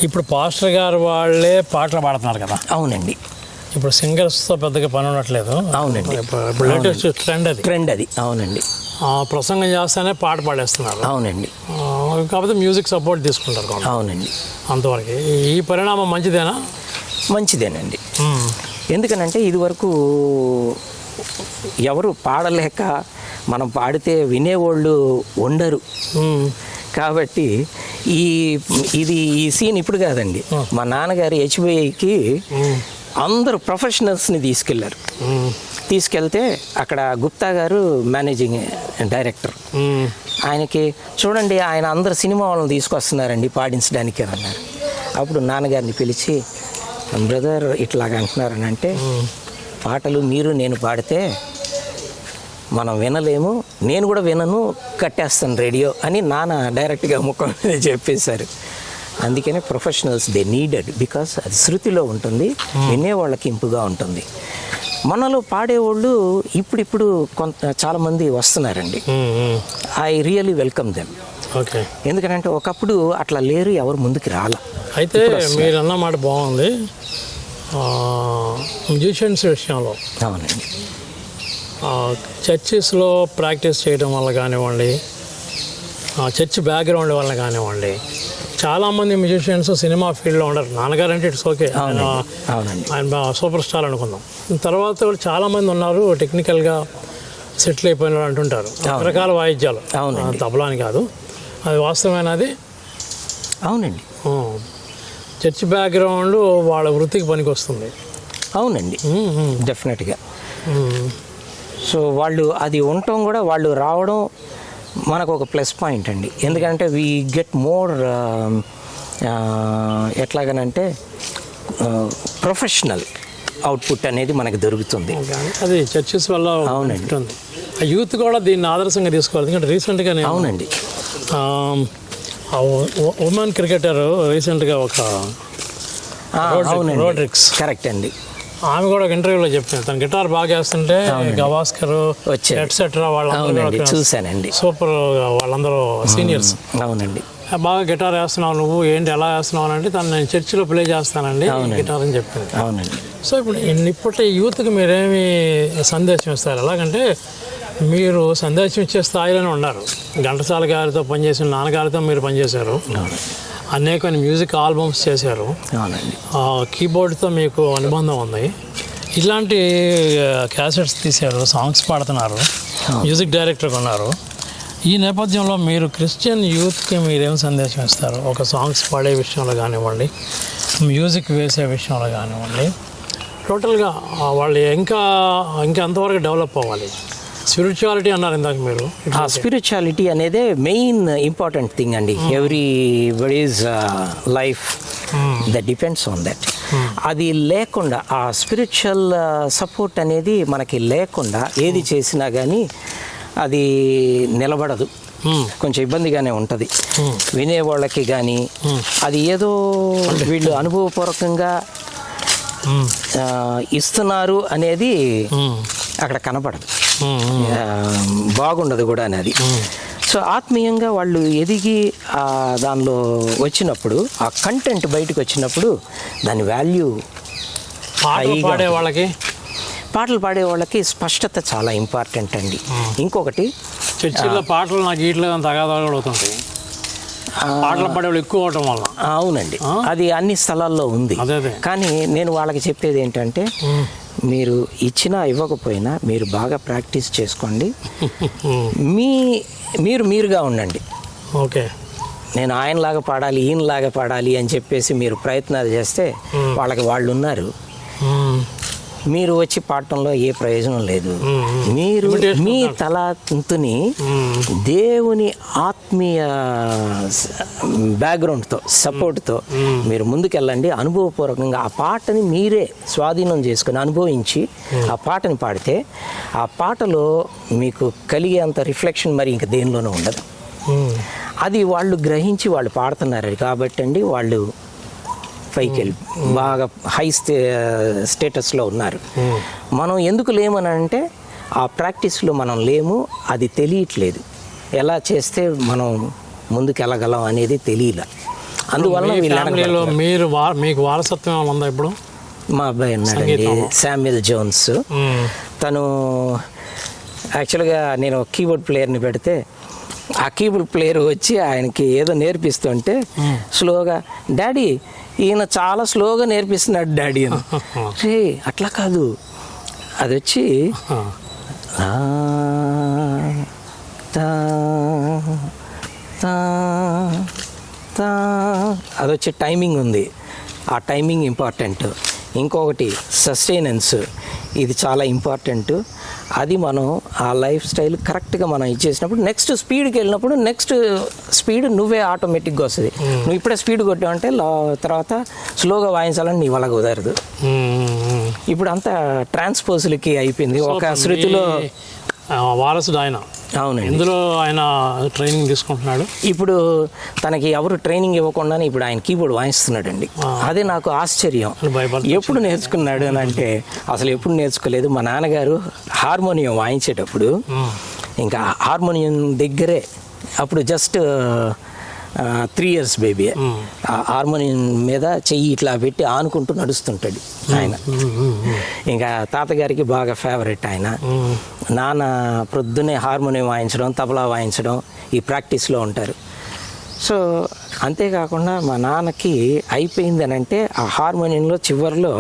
ఇప్పుడు పాస్టర్ గారు వాళ్ళే పాటలు పాడుతున్నారు కదా. అవునండి. ఇప్పుడు సింగర్స్తో పెద్దగా పని ఉండట్లేదు. అవునండి. ఇప్పుడు లేటెస్ట్ ట్రెండ్ అది. అవునండి. ప్రసంగం చేస్తేనే పాట పాడేస్తున్నారు. అవునండి. కాకపోతే మ్యూజిక్ సపోర్ట్ తీసుకుంటారు. అవునండి. అంతవరకు ఈ పరిణామం మంచిదేనా? మంచిదేనండి. ఎందుకనంటే ఇదివరకు ఎవరు పాడలేక మనం పాడితే వినేవాళ్ళు ఉండరు. కాబట్టి ఈ సీన్ ఇప్పుడు కాదండి. మా నాన్నగారు హెచ్బిఐకి అందరూ ప్రొఫెషనల్స్ని తీసుకెళ్తే అక్కడ గుప్తా గారు మేనేజింగ్ డైరెక్టర్. ఆయనకి చూడండి, ఆయన అందరు సినిమా వాళ్ళని తీసుకొస్తున్నారండి పాడించడానికి అని అన్నారు. అప్పుడు నాన్నగారిని పిలిచి, బ్రదర్ ఇట్లాగా అంటున్నారని అంటే, పాటలు మీరు నేను పాడితే మనం వినలేము, నేను కూడా వినను, కట్టేస్తాను రేడియో అని నాన్న డైరెక్ట్గా ముఖం మీద చెప్పేశారు. అందుకనే ప్రొఫెషనల్స్ దే నీడెడ్, బికాస్ అది శృతిలో ఉంటుంది, వినేవాళ్ళకి ఇంపుగా ఉంటుంది. మనలో పాడేవాళ్ళు ఇప్పుడిప్పుడు చాలామంది వస్తున్నారండి. I really welcome them. Okay. ఎందుకంటే ఒకప్పుడు అట్లా లేరు, ఎవరు ముందుకు రాల. అయితే మీరు అన్న మాట బాగుంది. మ్యూజిషియన్స్ విషయంలో అవునండి, చర్చెస్లో ప్రాక్టీస్ చేయడం వల్ల కానివ్వండి, చర్చ్ బ్యాక్గ్రౌండ్ వల్ల కానివ్వండి, చాలామంది మ్యూజిషియన్స్ సినిమా ఫీల్డ్లో ఉండరు. నాన్నగారు అంటే ఇట్స్ ఓకే, ఆయన సూపర్ స్టార్ అనుకుందాం. తర్వాత చాలామంది ఉన్నారు టెక్నికల్గా సెటిల్ అయిపోయిన వాళ్ళు అంటుంటారు. రకరకాల వాయిద్యాలు, తబలా అని కాదు, అది వాస్తవమైనది. అవునండి. చర్చ్ బ్యాక్గ్రౌండ్ వాళ్ళ వృత్తికి పనికి వస్తుంది. అవునండి, డెఫినెట్గా. సో వాళ్ళు అది ఉండటం కూడా, వాళ్ళు రావడం మనకు ఒక ప్లస్ పాయింట్ అండి. ఎందుకంటే వీ గెట్ మోర్ ఎట్లాగనంటే ప్రొఫెషనల్ అవుట్పుట్ అనేది మనకు దొరుకుతుంది. అది చర్చెస్ వల్ల. అవునండి. యూత్ కూడా దీన్ని ఆదర్శంగా తీసుకోవాలి. ఎందుకంటే రీసెంట్గా అవునండి, ఉమెన్ క్రికెటర్ రీసెంట్గా ఒక రోడ్రిక్స్, కరెక్ట్ అండి, ఆమె కూడా ఒక ఇంటర్వ్యూలో చెప్పాను, తన గిటార్ బాగా వేస్తుంటే గవాస్కర్ ఎట్సెట్రా వాళ్ళందరూ చూశానండి, సూపర్, వాళ్ళందరూ సీనియర్స్. అవునండి, బాగా గిటార్ వేస్తున్నావు నువ్వు, ఏంటి ఎలా వేస్తున్నావు అంటే, తను నేను చర్చిలో ప్లే చేస్తానండి గిటార్ అని చెప్పింది. అవునండి. సో ఇప్పుడు ఇప్పటి యూత్కి మీరేమి సందేశం ఇస్తారు? ఎలాగంటే మీరు సందేశం ఇచ్చే స్థాయిలోనే ఉన్నారు. ఘంటసాల గారితో పనిచేసిన నాన్నగారితో మీరు పనిచేశారు, అనేక మ్యూజిక్ ఆల్బమ్స్ చేశారు, కీబోర్డ్తో మీకు అనుబంధం ఉంది, ఇలాంటి క్యాసెట్స్ తీశారు, సాంగ్స్ పాడుతున్నారు, మ్యూజిక్ డైరెక్టర్గా ఉన్నారు. ఈ నేపథ్యంలో మీరు క్రిస్టియన్ యూత్కి మీరేం సందేశం ఇస్తారు? ఒక సాంగ్స్ పాడే విషయంలో కానివ్వండి, మ్యూజిక్ వేసే విషయంలో కానివ్వండి, టోటల్గా వాళ్ళు ఇంకా అంతవరకు డెవలప్ అవ్వాలి. స్పిరిచువాలిటీ అన్నారు ఇందాక మీరు. ఆ స్పిరిచువాలిటీ అనేదే మెయిన్ ఇంపార్టెంట్ థింగ్ అండి. Everybody's life that depends on that. అది లేకుండా, ఆ స్పిరిచువల్ సపోర్ట్ అనేది మనకి లేకుండా ఏది చేసినా కానీ అది నిలబడదు. కొంచెం ఇబ్బందిగానే ఉంటుంది వినేవాళ్ళకి కానీ. అది ఏదో వీళ్ళు అనుభవపూర్వకంగా ఇస్తున్నారు అనేది అక్కడ కనపడదు, బాగుండదు కూడా అనేది. సో ఆత్మీయంగా వాళ్ళు ఎదిగి దానిలో వచ్చినప్పుడు, ఆ కంటెంట్ బయటకు వచ్చినప్పుడు దాని వాల్యూ, పాటలు పాడే వాళ్ళకి స్పష్టత చాలా ఇంపార్టెంట్ అండి. ఇంకొకటి చర్చిల్లో పాటలు నాకు వీటిలో తగాదాలు కూడా అవుతుంటాయి, పాటలు పాడేవాళ్ళు ఎక్కువ అవటం వల్ల. అవునండి, అది అన్ని స్థలాల్లో ఉంది. కానీ నేను వాళ్ళకి చెప్పేది ఏంటంటే, మీరు ఇచ్చినా ఇవ్వకపోయినా మీరు బాగా ప్రాక్టీస్ చేసుకోండి, మీరుగా ఉండండి. ఓకే, నేను ఆయనలాగా పాడాలి, ఈయనలాగా పాడాలి అని చెప్పేసి మీరు ప్రయత్నాలు చేస్తే వాళ్ళకి వాళ్ళు ఉన్నారు. మీరు వచ్చి పాడటంలో ఏ ప్రయోజనం లేదు. మీరు మీ తలంతుని దేవుని ఆత్మీయ బ్యాక్గ్రౌండ్తో, సపోర్ట్తో మీరు ముందుకెళ్ళండి. అనుభవపూర్వకంగా ఆ పాటని మీరే స్వాధీనం చేసుకుని అనుభవించి ఆ పాటని పాడితే ఆ పాటలో మీకు కలిగేంత రిఫ్లెక్షన్ మరి ఇంక దేనిలోనూ ఉండదు. అది వాళ్ళు గ్రహించి వాళ్ళు పాడుతున్నారు కాబట్టి అండి వాళ్ళు పైకి వెళ్ళి బాగా హై స్టేటస్లో ఉన్నారు. మనం ఎందుకు లేమని అంటే ఆ ప్రాక్టీస్లో మనం లేము, అది తెలియట్లేదు. ఎలా చేస్తే మనం ముందుకు వెళ్ళగలం అనేది తెలియలే. అందువల్ల మీకు వారసత్వం ఏమైనా ఉందా ఇప్పుడు? మా అబ్బాయి ఉన్నాడండి, శామ్యుయల్ జోన్స్. తను యాక్చువల్గా నేను కీబోర్డ్ ప్లేయర్ని పెడితే ఆ కీబోర్డ్ ప్లేయర్ వచ్చి ఆయనకి ఏదో నేర్పిస్తుంటే స్లోగా, డాడీ ఈయన చాలా స్లోగా నేర్పిస్తున్నాడు డాడీ అని. రే అట్లా కాదు, అది వచ్చి అది వచ్చి టైమింగ్ ఉంది, ఆ టైమింగ్ ఇంపార్టెంట్. ఇంకొకటి సస్టైనెన్స్, ఇది చాలా ఇంపార్టెంట్. అది మనం ఆ లైఫ్ స్టైల్ కరెక్ట్గా మనం ఇచ్చేసినప్పుడు నెక్స్ట్ స్పీడ్కి వెళ్ళినప్పుడు నెక్స్ట్ స్పీడ్ నువ్వే ఆటోమేటిక్గా వస్తుంది. నువ్వు ఇప్పుడే స్పీడ్ కొట్టావంటే తర్వాత స్లోగా వాయించాలని నీ వల్ల కుదరదు. ఇప్పుడు అంతా ట్రాన్స్పోజ్లకి అయిపోయింది. ఒక శృతిలో వారసుడు ఆయన. అవునండి, ఇందులో ఆయన ట్రైనింగ్ తీసుకుంటున్నాడు. ఇప్పుడు తనకి ఎవరు ట్రైనింగ్ ఇవ్వకుండానే ఇప్పుడు ఆయన కీబోర్డ్ వాయిస్తున్నాడు అండి. అదే నాకు ఆశ్చర్యం. ఎప్పుడు నేర్చుకున్నాడు అని అంటే అసలు ఎప్పుడు నేర్చుకోలేదు. మా నాన్నగారు హార్మోనియం వాయించేటప్పుడు ఇంకా హార్మోనియం దగ్గరే, అప్పుడు జస్ట్ 3 years బేబీ, హార్మోనియం మీద చెయ్యి ఇట్లా పెట్టి ఆనుకుంటూ నడుస్తుంటాడు ఆయన. ఇంకా తాతగారికి బాగా ఫేవరెట్ ఆయన. నాన్న ప్రొద్దునే హార్మోనియం వాయించడం, తబలా వాయించడం ఈ ప్రాక్టీస్లో ఉంటారు. సో అంతేకాకుండా మా నాన్నకి అయిపోయింది అని అంటే ఆ హార్మోనియంలో చివరిలో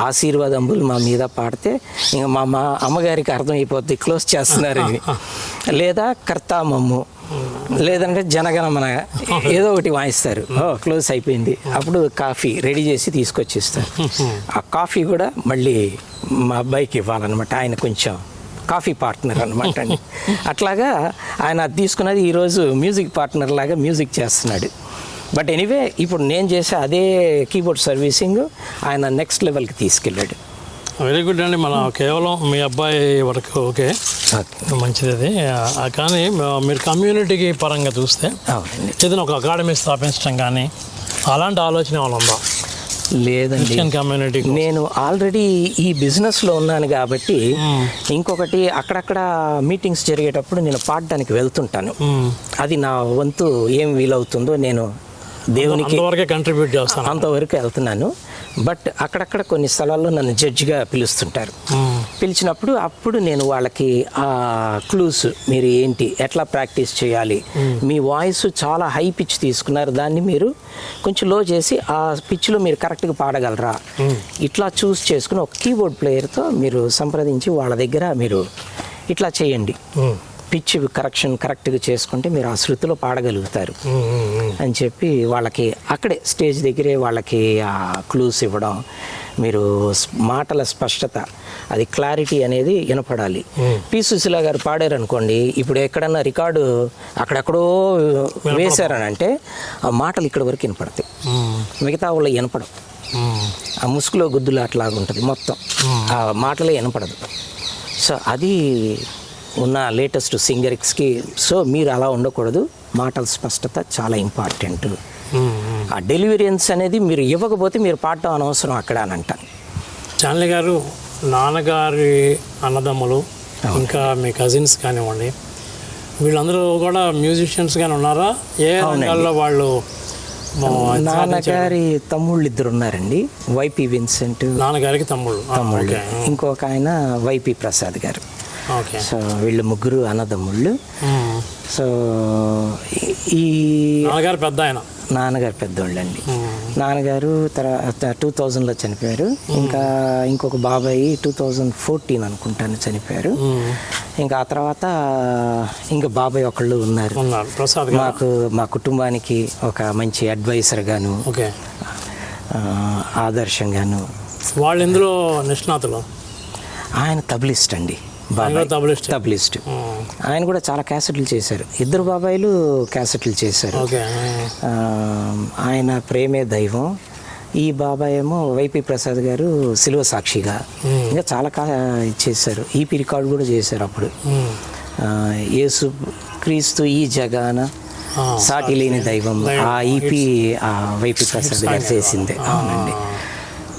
ఆశీర్వాదంబులు మా మీద పాడితే ఇంకా మా అమ్మగారికి అర్థమైపోద్ది క్లోజ్ చేస్తున్నారని, లేదా కర్తామమ్ము, లేదంటే జనగణమన, ఏదో ఒకటి వాయిస్తారు. క్లోజ్ అయిపోయింది. అప్పుడు కాఫీ రెడీ చేసి తీసుకొచ్చిస్తారు. ఆ కాఫీ కూడా మళ్ళీ మా అబ్బాయికి ఇవ్వాలన్నమాట. ఆయన కొంచెం కాఫీ పార్ట్నర్ అనమాట అండి. అట్లాగా ఆయన అది తీసుకున్నది ఈరోజు మ్యూజిక్ పార్ట్నర్ లాగా మ్యూజిక్ చేస్తున్నాడు. బట్ ఎనీవే ఇప్పుడు నేను చేసే అదే కీబోర్డ్ సర్వీసింగ్ ఆయన నెక్స్ట్ లెవెల్కి తీసుకెళ్ళాడు. వెరీ గుడ్ అండి. మన కేవలం మీ అబ్బాయి వరకు ఓకే, మంచిది అది. కానీ మీరు కమ్యూనిటీకి పరంగా చూస్తే ఏదైనా ఒక అకాడమీ స్థాపించడం కానీ అలాంటి ఆలోచన ఏమైనా ఉందా? లేదండి, కమ్యూనిటీ నేను ఆల్రెడీ ఈ బిజినెస్లో ఉన్నాను కాబట్టి ఇంకొకటి అక్కడక్కడ మీటింగ్స్ జరిగేటప్పుడు నేను పాడడానికి వెళ్తుంటాను. అది నా వంతు ఏం వీలవుతుందో నేను దేవునికి కంట్రిబ్యూట్ చేస్తాను, అంతవరకు వెళ్తున్నాను. బట్ అక్కడక్కడ కొన్ని స్థలాల్లో నన్ను జడ్జిగా పిలుస్తుంటారు. పిలిచినప్పుడు అప్పుడు నేను వాళ్ళకి ఆ క్లూస్, మీరు ఏంటి, ఎట్లా ప్రాక్టీస్ చేయాలి, మీ వాయిస్ చాలా హై పిచ్ తీసుకున్నారు, దాన్ని మీరు కొంచెం లో చేసి ఆ పిచ్లో మీరు కరెక్ట్గా పాడగలరా, ఇట్లా చూస్ చేసుకుని ఒక కీబోర్డ్ ప్లేయర్తో మీరు సంప్రదించి వాళ్ళ దగ్గర మీరు ఇట్లా చేయండి, పిచ్ కరెక్షన్ కరెక్ట్గా చేసుకుంటే మీరు ఆ శృతిలో పాడగలుగుతారు అని చెప్పి వాళ్ళకి అక్కడే స్టేజ్ దగ్గరే వాళ్ళకి ఆ క్లూస్ ఇవ్వడం. మీరు మాటల స్పష్టత, అది క్లారిటీ అనేది వినపడాలి. పి సుశీల గారు పాడారు అనుకోండి, ఇప్పుడు ఎక్కడన్నా రికార్డు అక్కడెక్కడో వేశారని అంటే ఆ మాటలు ఇక్కడ వరకు వినపడతాయి, మిగతా వాళ్ళు వినపడవు. ఆ ముసుగులో గుద్దులు అట్లాగా ఉంటుంది, మొత్తం ఆ మాటలే వినపడదు. సో అది ఉన్న లేటెస్ట్ సింగర్స్కి. సో మీరు అలా ఉండకూడదు, మాటల స్పష్టత చాలా ఇంపార్టెంట్. ఆ డెలివరియన్స్ అనేది మీరు ఇవ్వకపోతే మీరు పాడటం అనవసరం అక్కడ అని అంటాను. చాన్లీ గారు, నాన్నగారి అన్నదమ్ములు ఇంకా మీ కజిన్స్ కానివ్వండి, వీళ్ళందరూ కూడా మ్యూజిషియన్స్గానే ఉన్నారా? ఏ రంగాల్లో వాళ్ళు? నాన్నగారి తమ్ముళ్ళు 2 ఉన్నారండి, వైపి విన్సెంట్. నాన్నగారికి తమ్ముళ్ళు. ఇంకొక ఆయన వైపి ప్రసాద్ గారు. ఓకే. సో వీళ్ళు 3 అన్నదమ్ముళ్ళు. సో ఈ నాన్నగారు పెద్ద ఆయన. నాన్నగారు పెద్దోళ్ళండి. నాన్నగారు తర్వాత 2000లో చనిపోయారు. ఇంకా ఇంకొక బాబాయ్ 2014 అనుకుంటాను చనిపోయారు. ఇంకా ఆ తర్వాత ఇంకా బాబాయ్ ఒకళ్ళు ఉన్నారు. మా కుటుంబానికి ఒక మంచి అడ్వైజర్గాను, ఆదర్శంగాను. వాళ్ళు ఎందులో నిష్ణాతులు? ఆయన తబలిస్ట్ అండి, తబలిస్ట్. ఆయన కూడా చాలా క్యాసెట్లు చేశారు. 2 బాబాయిలు క్యాసెట్లు చేశారు. ఆయన ప్రేమే దైవం. ఈ బాబాయ్ ఏమో వైపి ప్రసాద్ గారు సిలువ సాక్షిగా, ఇంకా చాలా చేశారు. ఈపీ రికార్డు కూడా చేశారు అప్పుడు. యేసు క్రీస్తు ఈ జగాన సాటి లేని దైవం, ఆ ఈపీ వైపి ప్రసాద్ గారు చేసిందే. అవునండి.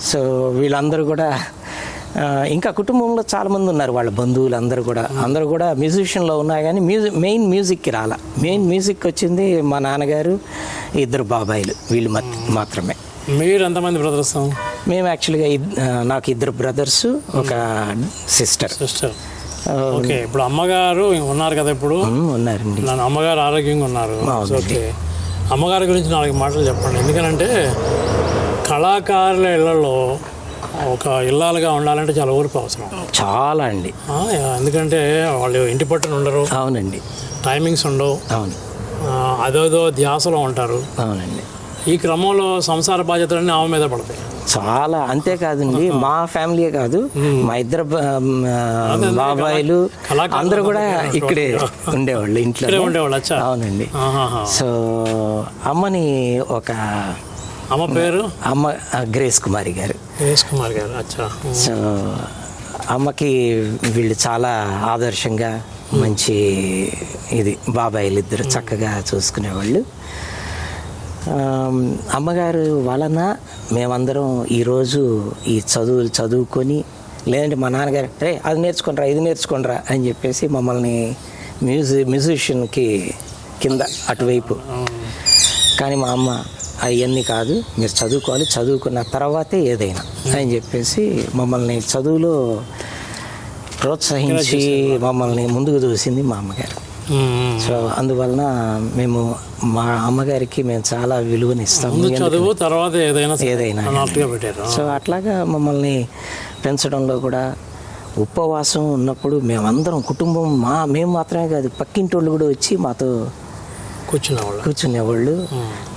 సో వీళ్ళందరూ కూడా ఇంకా కుటుంబంలో చాలామంది ఉన్నారు, వాళ్ళ బంధువులు అందరూ కూడా మ్యూజిషియన్లో ఉన్నారు. కానీ మెయిన్ మ్యూజిక్కి మెయిన్ మ్యూజిక్ వచ్చింది మా నాన్నగారు, 2 బాబాయిలు, వీళ్ళు మాత్రమే. మీరు ఎంతమంది బ్రదర్స్? మేము యాక్చువల్గా నాకు 2 బ్రదర్స్, ఒక సిస్టర్. ఓకే. ఇప్పుడు అమ్మగారు ఉన్నారు కదా? ఇప్పుడు ఉన్నారండి. అమ్మగారు ఆరోగ్యంగా ఉన్నారు. ఓకే. అమ్మగారి గురించి 4 మాటలు చెప్పండి. ఎందుకంటే కళాకారుల ఇళ్లలో ఒక ఇల్లాలుగా ఉండాలంటే చాలా ఓర్పు అవసరం. చాలా అండి. ఎందుకంటే వాళ్ళు ఇంటి పట్టున ఉండరు. అవునండి. టైమింగ్స్ ఉండవు. అవును. అదేదో ధ్యాసలో ఉంటారు. అవునండి. ఈ క్రమంలో సంసార బాధ్యతలన్నీ ఆమె మీద పడతాయి చాలా. అంతేకాదండి, మా ఫ్యామిలీయే కాదు, మా 2 బాబాయిలు అందరూ కూడా ఇక్కడే ఉండేవాళ్ళు, ఇంట్లో ఉండేవాళ్ళు. అవునండి. సో అమ్మని అమ్మ పేరు గ్రేస్ కుమారి గారు. అచ్చా. సో అమ్మకి వీళ్ళు చాలా ఆదర్శంగా మంచి బాబాయిలు 2 చక్కగా చూసుకునేవాళ్ళు. అమ్మగారు వలన మేమందరం ఈరోజు ఈ చదువుకొని, లేదంటే మా నాన్నగారు అది నేర్చుకుంటారా ఇది నేర్చుకుంటారా అని చెప్పేసి మమ్మల్ని మ్యూజిషియన్కి కింద అటువైపు. కానీ మా అమ్మ అవన్నీ కాదు, మీరు చదువుకోవాలి, చదువుకున్న తర్వాతే ఏదైనా అని చెప్పేసి మమ్మల్ని చదువులో ప్రోత్సహించి మమ్మల్ని ముందుకు చూసింది మా అమ్మగారు. సో అందువలన మేము మా అమ్మగారికి మేము చాలా విలువనిస్తాము. చదువు తర్వాత ఏదైనా. సో అట్లాగా మమ్మల్ని పెంచడంలో కూడా ఉపవాసం ఉన్నప్పుడు మేమందరం కుటుంబం మేము మాత్రమే కాదు, పక్కింటి వాళ్ళు కూడా వచ్చి మాతో కూర్చునేవాళ్ళు.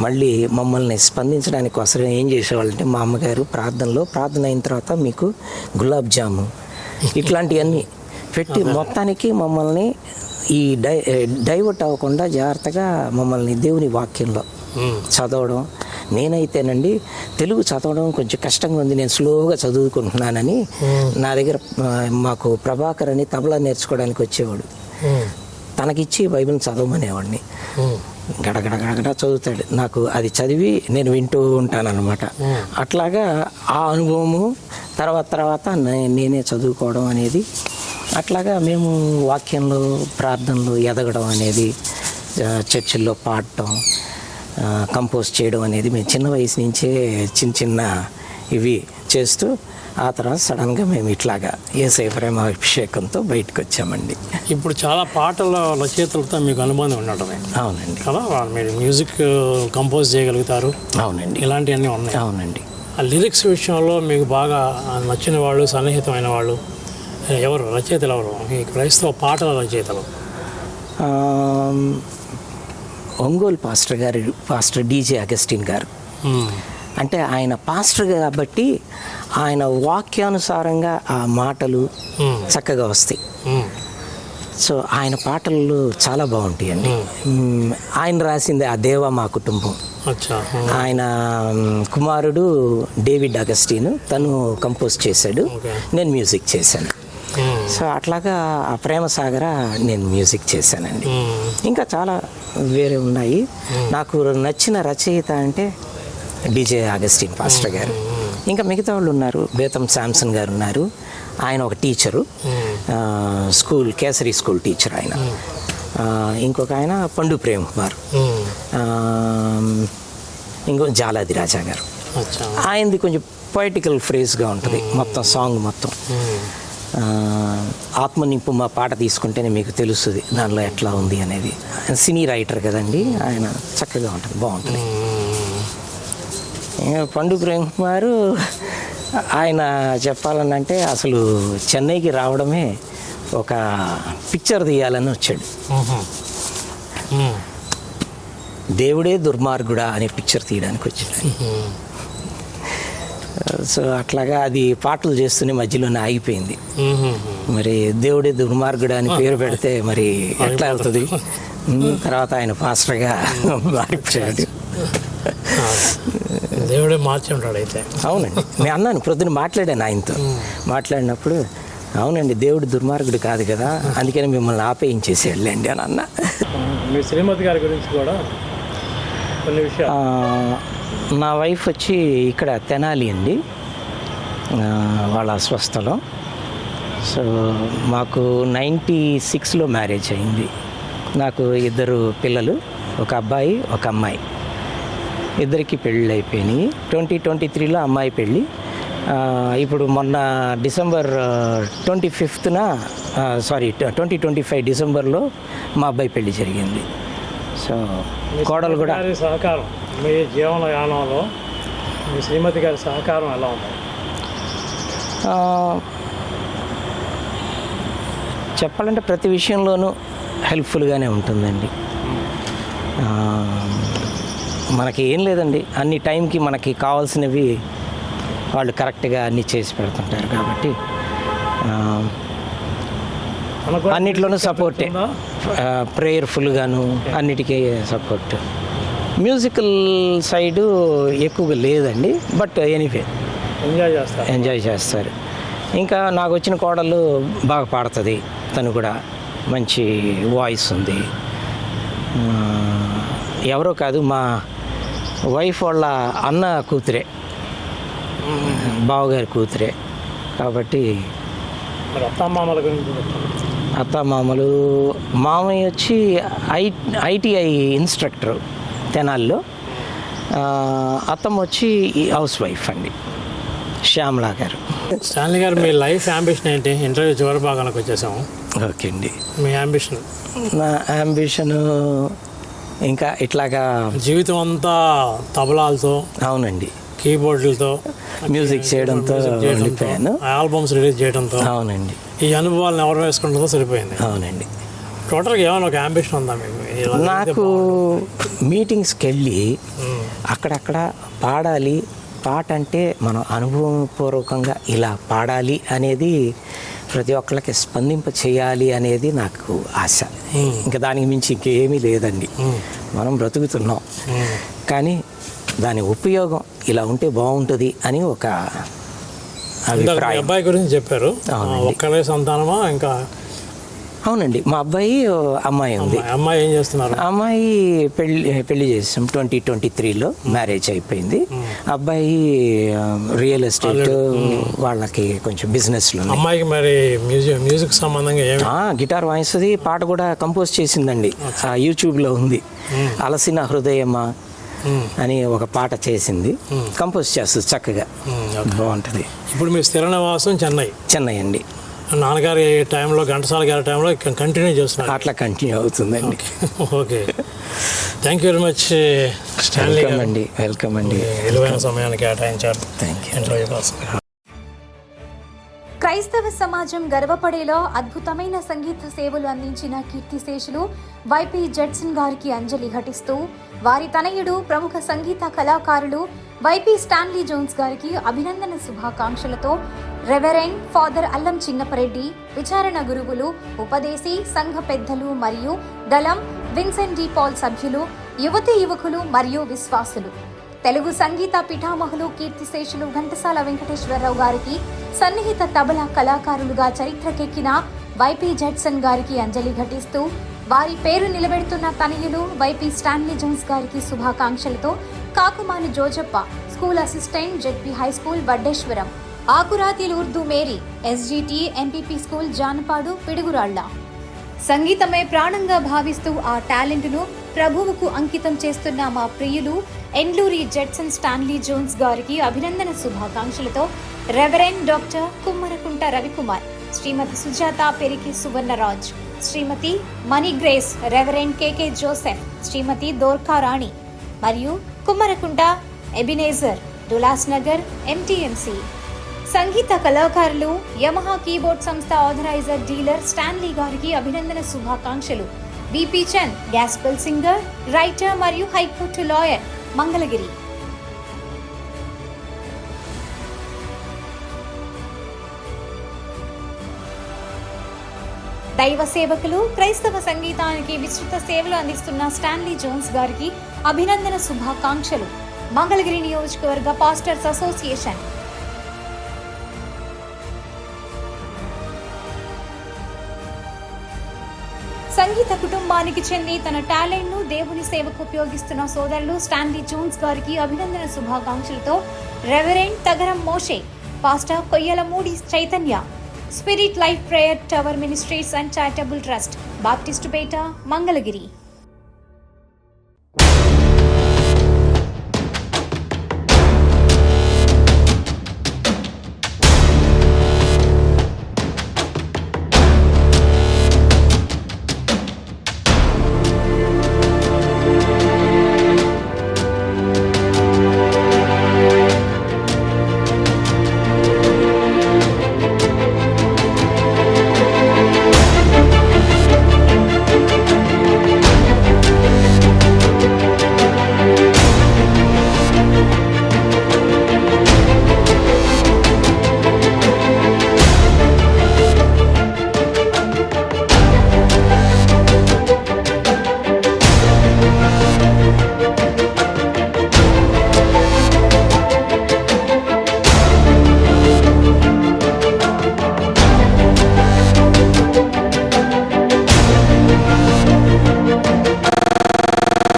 మళ్ళీ మమ్మల్ని స్పందించడానికి కోసం ఏం చేసేవాళ్ళు అంటే, మా అమ్మగారు ప్రార్థన అయిన తర్వాత మీకు గులాబ్ జాము ఇట్లాంటివన్నీ పెట్టి మొత్తానికి మమ్మల్ని ఈ డైవర్ట్ అవ్వకుండా జాగ్రత్తగా మమ్మల్ని దేవుని వాక్యంలో చదవడం. నేనైతేనండి తెలుగు చదవడం కొంచెం కష్టంగా ఉంది, నేను స్లోగా చదువుకుంటున్నానని నా దగ్గర మాకు ప్రభాకర్ అని తబలా నేర్చుకోవడానికి వచ్చేవాడు. తనకిచ్చి బైబిల్ని చదవమనేవాడిని. గడగడ చదువుతాడు, నాకు అది చదివి నేను వింటూ ఉంటానన్నమాట. అట్లాగా ఆ అనుభవము తర్వాత నేనే చదువుకోవడం అనేది, అట్లాగా మేము వాక్యంలో ప్రార్థనలో ఎదగడం అనేది, చర్చిల్లో పాడటం, కంపోజ్ చేయడం అనేది మేము చిన్న వయసు నుంచే చిన్న ఇవి చేస్తూ ఆ తర్వాత సడన్గా మేము ఇట్లాగా యేసయ్య ప్రేమ అభిషేకంతో బయటకు వచ్చామండి. ఇప్పుడు చాలా పాటల రచయితలతో మీకు అనుబంధం ఉండటమే. అవునండి. కదా, మీరు మ్యూజిక్ కంపోజ్ చేయగలుగుతారు. అవునండి. ఇలాంటివన్నీ ఉన్నాయి. అవునండి. ఆ లిరిక్స్ విషయంలో మీకు బాగా నచ్చిన వాళ్ళు, సన్నిహితమైన వాళ్ళు ఎవరు, రచయితలు ఎవరు, ఈ క్రైస్తవ పాటల రచయితలు? ఒంగోలు పాస్టర్ డీజే అగస్టిన్ గారు. అంటే ఆయన పాస్టర్ కాబట్టి ఆయన వాక్యానుసారంగా ఆ మాటలు చక్కగా వస్తాయి. సో ఆయన పాటలు చాలా బాగుంటాయండి. ఆయన రాసింది ఆ దేవ మా కుటుంబం. ఆయన కుమారుడు డేవిడ్ అగస్టిన్, తను కంపోజ్ చేశాడు, నేను మ్యూజిక్ చేశాను. సో అట్లాగా ఆ ప్రేమ సాగర నేను మ్యూజిక్ చేశానండి. ఇంకా చాలా వేరే ఉన్నాయి. నాకు నచ్చిన రచయిత అంటే డిజే ఆగస్టిన్ పాస్టర్ గారు. ఇంకా మిగతా వాళ్ళు ఉన్నారు. బేతం శాంసన్ గారు ఉన్నారు. ఆయన ఒక teacher, school kesari school teacher ఆయన. ఇంకొక ఆయన పండు ప్రేమ్ కుమార్, ఇంకో జాలాది రాజా గారు. ఆయనది కొంచెం పొయిటికల్ ఫ్రేజ్గా ఉంటుంది మొత్తం సాంగ్ మొత్తం. ఆత్మ నింపు మా పాట తీసుకుంటేనే మీకు తెలుస్తుంది దానిలో ఎట్లా ఉంది అనేది. సినీ రైటర్ కదండి ఆయన, చక్కగా ఉంటుంది, బాగుంటుంది. పండు ప్రేమ్ కుమారు ఆయన చెప్పాలనంటే అసలు చెన్నైకి రావడమే ఒక పిక్చర్ తీయాలని వచ్చాడు. దేవుడే దుర్మార్గుడా అనే పిక్చర్ తీయడానికి వచ్చాడు. సో అట్లాగా అది పాటలు చేస్తూనే మధ్యలోనే ఆగిపోయింది. మరి దేవుడే దుర్మార్గుడా అని పేరు పెడితే మరి ఎట్లా అవుతుంది? తర్వాత ఆయన పాస్టర్గా మారిపోయాడు. దేవుడే మార్చి ఉంటాడు అయితే. అవునండి, నేను అన్నాను ప్రొద్దున మాట్లాడాను ఆయనతో. మాట్లాడినప్పుడు అవునండి దేవుడు దుర్మార్గుడు కాదు కదా, అందుకని మిమ్మల్ని ఆపేయించేసేయాలండి అని అన్న. మీ శ్రీమతి గారి గురించి కూడా కొన్ని విషయాలు. నా వైఫ్ వచ్చి ఇక్కడ తెనాలి అండి, వాళ్ళ స్వస్థలం. సో మాకు 96లో మ్యారేజ్ అయింది. నాకు 2 పిల్లలు, ఒక అబ్బాయి ఒక అమ్మాయి. ఇద్దరికి పెళ్ళి అయిపోయినాయి. 2023లో అమ్మాయి పెళ్ళి. ఇప్పుడు మొన్న డిసెంబర్ 25న 2025 డిసెంబర్లో మా అబ్బాయి పెళ్ళి జరిగింది. సో కోడలు కూడా. సహకారం మీ జీవనయానంలో మీ శ్రీమతి గారి సహకారం ఎలా ఉంది? చెప్పాలంటే ప్రతి విషయంలోనూ హెల్ప్ఫుల్గానే ఉంటుందండి. మనకి ఏం లేదండి, అన్ని టైంకి మనకి కావాల్సినవి వాళ్ళు కరెక్ట్గా అన్నీ చేసి పెడుతుంటారు కాబట్టి అన్నిట్లోనూ సపోర్టే. ప్రేయర్ఫుల్గాను అన్నిటికీ సపోర్ట్. మ్యూజికల్ సైడు ఎక్కువగా లేదండి, బట్ ఎనీవే ఎంజాయ్ చేస్తారు. ఇంకా నాకు వచ్చిన కోడలు బాగా పాడుతుంది, తను కూడా మంచి వాయిస్ ఉంది. ఎవరో కాదు, మా వైఫ్ వాళ్ళ అన్న కూతురే, బావగారి కూతురే కాబట్టి. అత్తమామలు మామయ్య వచ్చి ఐటీఐ ఇన్స్ట్రక్టర్ తెనాల్లో. అత్తమ్మ వచ్చి హౌస్ వైఫ్ అండి, శ్యామలా గారు. స్టాన్లీ గారు, మీ లైఫ్ యాంబిషన్ ఏంటి? ఇంటర్వ్యూ చివరి భాగానికి వచ్చేసాము. ఓకే అండి. మీ యాంబిషన్? నా యాంబిషను ఇంకా ఇట్లాగా జీవితం అంతా తబలాలతో, అవునండి, కీబోర్డులతో మ్యూజిక్ చేయడంతో ఉండిపోయాను. ఆల్బమ్స్ రిలీజ్ చేయడంతో. అవునండి. ఈ అనుభవాలను ఎవరు వేసుకుంటుందో సరిపోయింది. అవునండి. టోటల్గా ఏమైనా ఒక యాంబిషన్ ఉందా మీకు? నాకు మీటింగ్స్కి వెళ్ళి అక్కడక్కడ పాడాలి, పాట అంటే మనం అనుభవపూర్వకంగా ఇలా పాడాలి అనేది ప్రతి ఒక్కళ్ళకి స్పందింప చేయాలి అనేది నాకు ఆశ. ఇంకా దానికి మించి ఇంకేమీ లేదండి. మనం బ్రతుకుతున్నాం, కానీ దాని ఉపయోగం ఇలా ఉంటే బాగుంటుంది అని ఒక అభిప్రాయం. అబ్బాయి గురించి చెప్పారు, ఒక్కడే సంతానమా ఇంకా? అవునండి, మా అబ్బాయి అమ్మాయి ఉంది. అమ్మాయి ఏం చేస్తున్నారు? అమ్మాయి పెళ్లి చేసాం 2023లో మ్యారేజ్ అయిపోయింది. అబ్బాయి రియల్ ఎస్టేట్ వాళ్ళకి కొంచెం బిజినెస్లు. అమ్మాయికి మరి మ్యూజిక్ సంబంధంగా గిటార్ వాయిస్తుంది, పాట కూడా కంపోజ్ చేసిందండి. యూట్యూబ్లో ఉంది, అలసిన హృదయమా అని ఒక పాట చేసింది, కంపోజ్ చేస్తుంది చక్కగా, బాగుంటుంది. ఇప్పుడు మీ స్థిర నివాసం చెన్నై అండి. నాన్నగారి టైంలో, ఘంటసాల గారి టైంలో కంటిన్యూ చేస్తున్నారు? అట్లా కంటిన్యూ అవుతుందండి. Okay, thank you very much Stanley అండి. వెల్కమ్ అండి. విలువైన సమయాన్ని కేటాయించారు. Thank you. ఇంటర్వ్యూ కోసం. క్రైస్తవ సమాజం గర్వపడేలా అద్భుతమైన సంగీత సేవలు అందించిన కీర్తిశేషులు వైపీ జడ్సన్ గారికి అంజలి ఘటిస్తూ వారి తనయుడు ప్రముఖ సంగీత కళాకారులు వైపీ స్టాన్లీ జోన్స్ గారికి అభినందన శుభాకాంక్షలతో రెవరెండ్ ఫాదర్ అల్లం చిన్నపరెడ్డి, విచారణ గురువులు, ఉపదేశి, సంఘ పెద్దలు మరియు దళం విన్సెంట్ డి పాల్ సభ్యులు, యువతీ యువకులు మరియు విశ్వాసులు తెలుగు సంగీత పిఠామహులు కీర్తిశేషులు ఘంటసాల వెంకటేశ్వరరావు గారికి సన్నిహిత తబలా కళాకారులుగా చరిత్రకెక్కిన వైపీ జడ్సన్ గారికి అంజలి ఘటిస్తూ వారి పేరు నిలబెడుతున్న తనయులు వైపీ స్టాన్లీ జోన్స్ గారికి శుభాకాంక్షలతో Kakumanu Jojappa, school assistant, ZP high school Vaddeswaram, Akurathil Urdu Mary, SGT MPP school Janapadu, Piduguralla. సంగీతమే ప్రాణంగా భావిస్తూ ఆ టాలెంట్ను ప్రభువుకు అంకితం చేస్తున్న మా ప్రియులు ఎండ్లూరి జడ్సన్ స్టాన్లీ జోన్స్ గారికి అభినందన శుభాకాంక్షలతో రెవరెండ్ డాక్టర్ కుమ్మరకుంట రవికుమార్, శ్రీమతి సుజాత పెరికి సువర్ణరాజ్, శ్రీమతి మనీ గ్రేస్, రెవరెండ్ కేకే జోసెఫ్, శ్రీమతి దోర్కా రాణి మరియు కుమ్మరకుంట ఎబినేజర్, దులాస్ నగర్, ఎంటీఎంసీ. సంగీత కళాకారులు యమహా కీబోర్డ్ సంస్థ ఆథరైజర్ డీలర్ స్టాన్లీ గారికి అభినందన శుభాకాంక్షలు. BP Chand, gospel singer, writer మరియు హైకోర్టు లాయర్, మంగళగిరి. దైవ సేవకులు, క్రైస్తవ సంగీతానికి విస్తృత సేవలు అందిస్తున్న స్టాన్లీ జోన్స్ గారికి అభినందన శుభాకాంక్షలు. మంగళగిరి నియోజకవర్గ పాస్టర్స్ అసోసియేషన్. సంగీత కుటుంబానికి చెంది తన టాలెంట్ ను దేవుని సేవకు ఉపయోగిస్తున్న సోదరులు స్టాన్లీ జోన్స్ గారికి అభినందన శుభాకాంక్షలతో reverend Tagaram Moshe, pastor Koyyalamudi Chaitanya, spirit life prayer tower ministries and charitable trust, Baptistupeta, Mangalagiri.